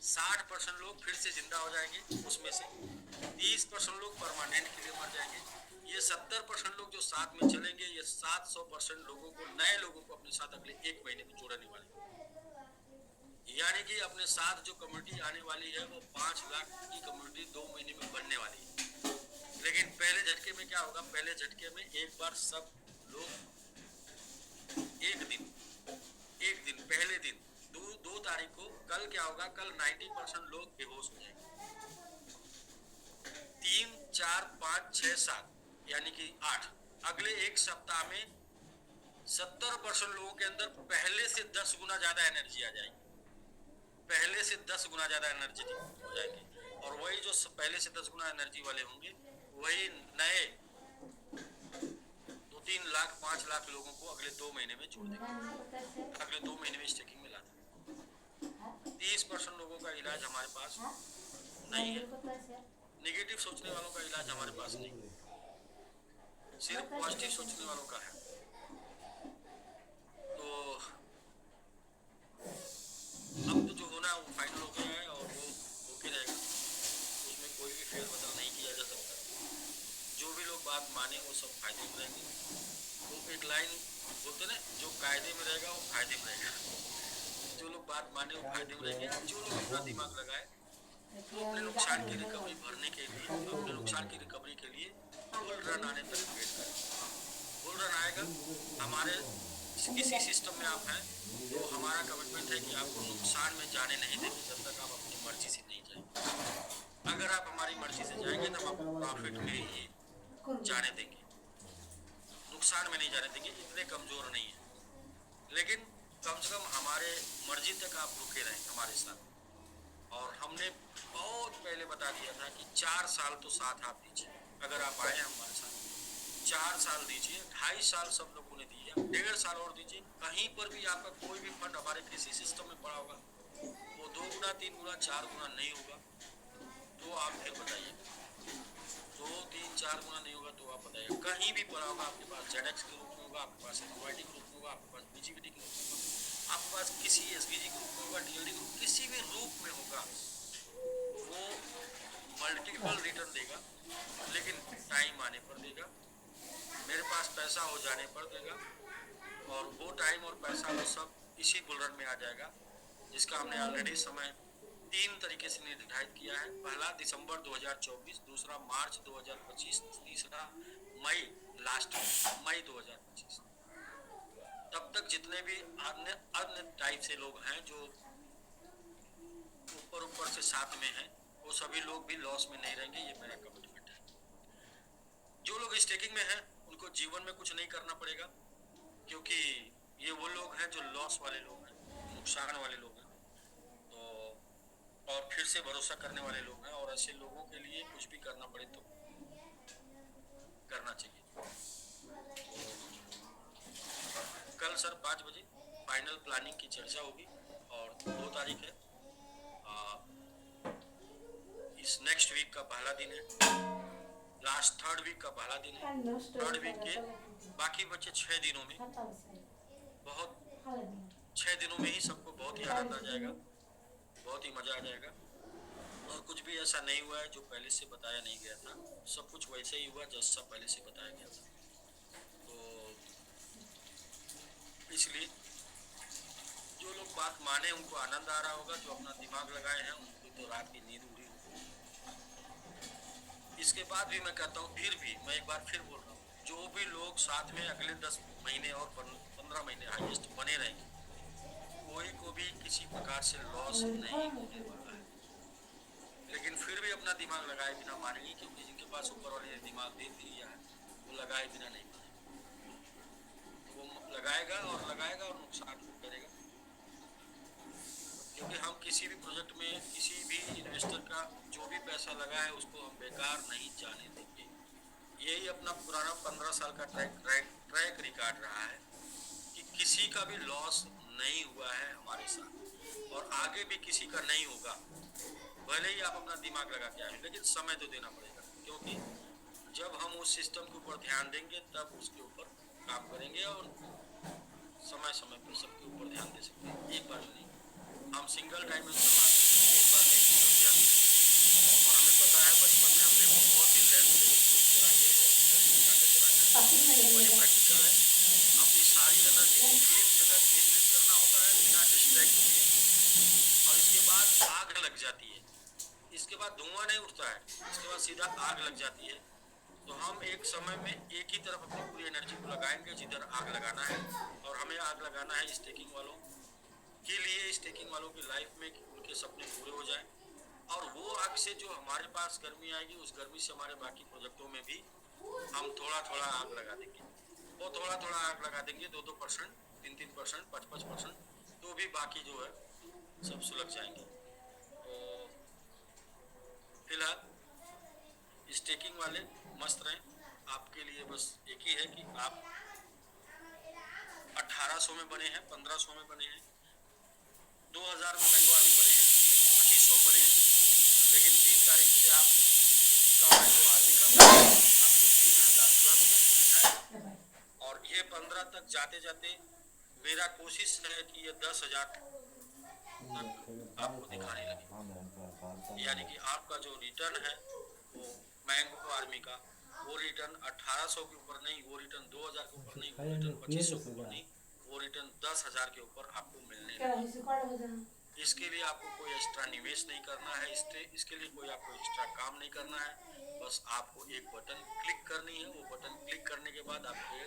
60% लोग फिर से जिंदा हो जाएंगे, उसमें से 30% लोग परमानेंट के लिए मर जाएंगे। ये 70% लोग जो साथ में चलेंगे, ये 700% लोगों को, नए लोगों को अपने साथ अगले एक महीने में जोड़ने वाले। यानी कि अपने साथ जो कम्युनिटी आने वाली है वो 5 लाख की कम्युनिटी 2 महीने में बनने वाली है। लेकिन पहले झटके में क्या होगा, पहले झटके में एक बार सब लोग एक दिन पहले दिन 2 तारीख को, कल क्या होगा, कल 90% लोग बेहोश हो जाएंगे। 3, 4, 5, 6, 7 यानी कि 8, अगले एक सप्ताह में 70% लोगों के अंदर पहले से 10 गुना ज्यादा एनर्जी आ जाएगी। पहले से 10 गुना ज्यादा एनर्जी हो जाएंगे। और वही जो पहले से 10 गुना एनर्जी वाले होंगे, वही नए 2-3 लाख 5 लाख लोगों को अगले 2 महीने में जोड़ देंगे। अगले 2 महीने में स्टेकिंग में ला देंगे। 30% लोगों का इलाज हमारे पास नहीं है। नेगेटिव सोचने वालों का इलाज हमारे पास नहीं है, सिर्फ पॉजिटिव सोचने वालों का है। तो अब तो जो होना है वो फाइनल हो गया है और वो होके रहेगा, उसमें कोई भी फेरबदल नहीं किया जा सकता। जो भी लोग बात माने वो सब फायदे में रहेंगे। तो एक लाइन बोलते ना, जो कायदे में रहेगा वो फायदे में रहेगा। जो लोग बात माने वो फायदे में रहेंगे। जो लोग अपना दिमाग लगाए वो अपने नुकसान की रिकवरी भरने के लिए, अपने नुकसान की रिकवरी के लिए बुल रन आने तक वेट करें। बुल रन आएगा, हमारे किसी सिस्टम में आप हैं तो हमारा कमिटमेंट है कि आपको नुकसान में जाने नहीं देंगे जब तक आप अपनी मर्जी से नहीं जाएंगे। अगर आप हमारी मर्जी से जाएंगे तो हम आपको प्रॉफिट में ही जाने देंगे, नुकसान में नहीं जाने देंगे। इतने कमजोर नहीं है, लेकिन कम से कम हमारे मर्जी तक आप रुके रहें हमारे साथ। और हमने बहुत पहले बता दिया था कि 4 साल तो साथ आप दीजिए। अगर आप आए हैं हमारे साथ 4 साल दीजिए, 2.5 साल सब लोगों ने दिया, 1.5 साल और दीजिए। कहीं पर भी आपका कोई भी फंड हमारे किसी सिस्टम में पड़ा होगा, वो 2 गुना 3 गुना 4 गुना नहीं होगा तो आप फिर बताइए। 2, 3, 4 गुना नहीं होगा तो आप बताइए। कहीं भी पड़ा होगा, आपके पास ZX के रूप में होगा, आपके पास NYT के रूप में होगा, आपके पास BGBT के रूप में होगा, आपके पास किसी SBG के रूप में होगा, DLD ग्रुप किसी भी रूप में होगा, वो मल्टीपल रिटर्न देगा। लेकिन टाइम आने पर देगा, मेरे पास पैसा हो जाने पर देगा। और वो टाइम और पैसा वो सब इसी बुलरन में आ जाएगा, जिसका हमने ऑलरेडी समय 3 तरीके से निर्धारित किया है। पहला दिसंबर 2024, दूसरा मार्च 2025, तीसरा मई, लास्ट मई 2025। तब तक जितने भी अन्य टाइप से लोग हैं जो ऊपर से साथ में हैं, वो सभी लोग भी लॉस में नहीं रहेंगे, ये मेरा कमिटमेंट है। जो लोग स्टेकिंग में हैं उनको जीवन में कुछ नहीं करना पड़ेगा, क्योंकि ये वो लोग हैं जो लॉस वाले लोग हैं, नुकसान वाले लोग हैं, तो और फिर से भरोसा करने वाले लोग हैं। और ऐसे लोगों के लिए कुछ भी करना पड़े तो करना चाहिए। कल सर 5 बजे फाइनल प्लानिंग की चर्चा होगी और 2 तारीख है, इस नेक्स्ट वीक का पहला दिन है, लास्ट 3rd वीक का पहला दिन है। 3rd वीक के बाकी बच्चे 6 दिनों में, बहुत 6 दिनों में ही सबको बहुत ही आनंद आ जाएगा, बहुत ही मजा आ जाएगा। और कुछ भी ऐसा नहीं हुआ है जो पहले से बताया नहीं गया था, सब कुछ वैसे ही हुआ जैसा पहले से बताया गया था। तो इसलिए जो लोग बात माने उनको आनंद आ रहा होगा, जो अपना दिमाग लगाए हैं उनको तो रात की नींद उड़ी होगी। इसके बाद भी मैं कहता हूँ, फिर भी मैं एक बार फिर बोल रहा हूँ, जो भी लोग साथ में अगले 10 महीने और 15 महीने हाईएस्ट बने रहेंगे, प्रकार से लॉस नहीं होने वाला है, लेकिन फिर भी अपना दिमाग लगाए बिना मानेंगे, क्योंकि जिनके पास ऊपर वाले ने दिमाग दे दिया है वो लगाए बिना नहीं मानेंगे। तो वो लगाएगा और नुकसान करेगा, क्योंकि हम किसी भी प्रोजेक्ट में किसी भी इन्वेस्टर का जो भी पैसा लगा है उसको हम बेकार नहीं जाने देंगे। यही अपना पुराना 15 साल का ट्रैक रिकॉर्ड रहा है कि किसी का भी लॉस नहीं हुआ है हमारे साथ, और आगे भी किसी का नहीं होगा। भले ही आप अपना दिमाग लगा के आए, लेकिन समय तो देना पड़ेगा, क्योंकि जब हम उस सिस्टम के ऊपर ध्यान देंगे तब उसके ऊपर काम करेंगे, और समय समय पर सबके ऊपर ध्यान दे सकते हैं, एक बार में नहीं। हम सिंगल डायमेंशनल आदमी एक बार में एक तरफ ध्यान देते हैं, और हमें पता है बचपन में हमने बहुत ही लेंस से ग्रुप चलाई है, बहुत कागज चलाया है, वही प्रैक्टिकल है। अपनी सारी एनर्जी को एक जगह केंद्रित करना होता है बिना डिस्ट्रैक्ट हुए, और इसके बाद आग लग जाती है। इसके बाद धुआं नहीं उठता है, इसके बाद सीधा आग लग जाती है। तो हम एक समय में एक ही तरफ अपनी पूरी एनर्जी को लगाएंगे जिधर आग लगाना है, और हमें आग लगाना है स्टेकिंग वालों के लिए, स्टेकिंग वालों की लाइफ में, कि उनके सपने पूरे हो जाएं, और वो आग से जो हमारे पास गर्मी आएगी उस गर्मी से हमारे बाकी प्रोजेक्टों में भी हम थोड़ा थोड़ा आग लगा देंगे। वो थोड़ा थोड़ा आग लगा देंगे, 2-2%, 3-3%, 5-5%, तो भी बाकी जो है सब सुलग जाएंगे। तो फिलहाल स्टेकिंग वाले मस्त रहें। आपके लिए बस एक ही है कि आप 1800 में बने हैं, 1500 में बने हैं, 2000 में मैंगो आर्मी बने हैं, 2500 में बने हैं, लेकिन 3 तारीख से आपका मैंगो आर्मी का आपको 3000 प्लस करके दिखाएगा, और ये 15 तक जाते जाते मेरा कोशिश है कि ये 10,000 तक आपको दिखाने लगे। यानी कि आपका जो रिटर्न है वो मैंगो आर्मी का, वो रिटर्न 1800 के ऊपर नहीं, वो रिटर्न 2000 के ऊपर नहीं, वो रिटर्न 2500 के ऊपर नहीं, वो रिटर्न 10,000 के ऊपर आपको मिलने लगे। इसके लिए आपको कोई एक्स्ट्रा निवेश नहीं करना है, इसके लिए कोई आपको एक्स्ट्रा काम नहीं करना है। बस आपको एक बटन क्लिक करनी है, वो बटन क्लिक करने के बाद आपके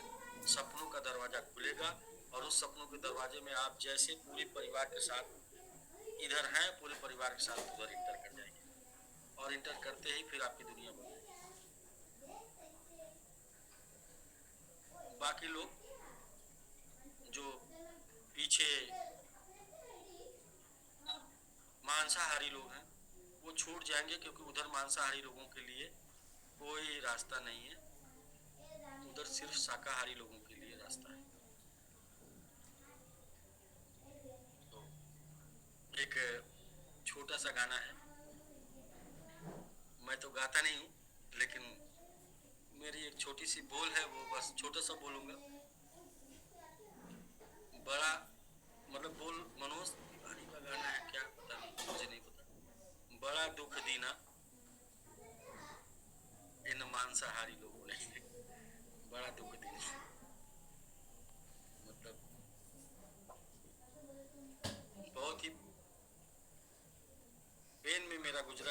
सपनों का दरवाजा खुलेगा, और उस सपनों के दरवाजे में आप जैसे पूरे परिवार के साथ इधर हैं, पूरे परिवार के साथ उधर इंटर कर जाएंगे, और इंटर करते ही फिर आपकी दुनिया बन जाएगी। बाकी लोग जो पीछे मांसाहारी लोग हैं वो छूट जाएंगे, क्योंकि उधर मांसाहारी लोगों के लिए कोई रास्ता नहीं है, उधर सिर्फ शाकाहारी लोगों के लिए रास्ता है। तो एक छोटा सा गाना है, मैं तो गाता नहीं हूँ, लेकिन मेरी एक छोटी सी बोल है, वो बस छोटा सा बोलूँगा। बड़ा मतलब बोल मनोज तिवारी का गाना है, क्या पता नहीं, मुझे नहीं पता। बड़ा दुख दीना इन मांसाहारी लोगों ने, बड़ा दुख दीना, मतलब बहुत ही पेन में मेरा गुजरा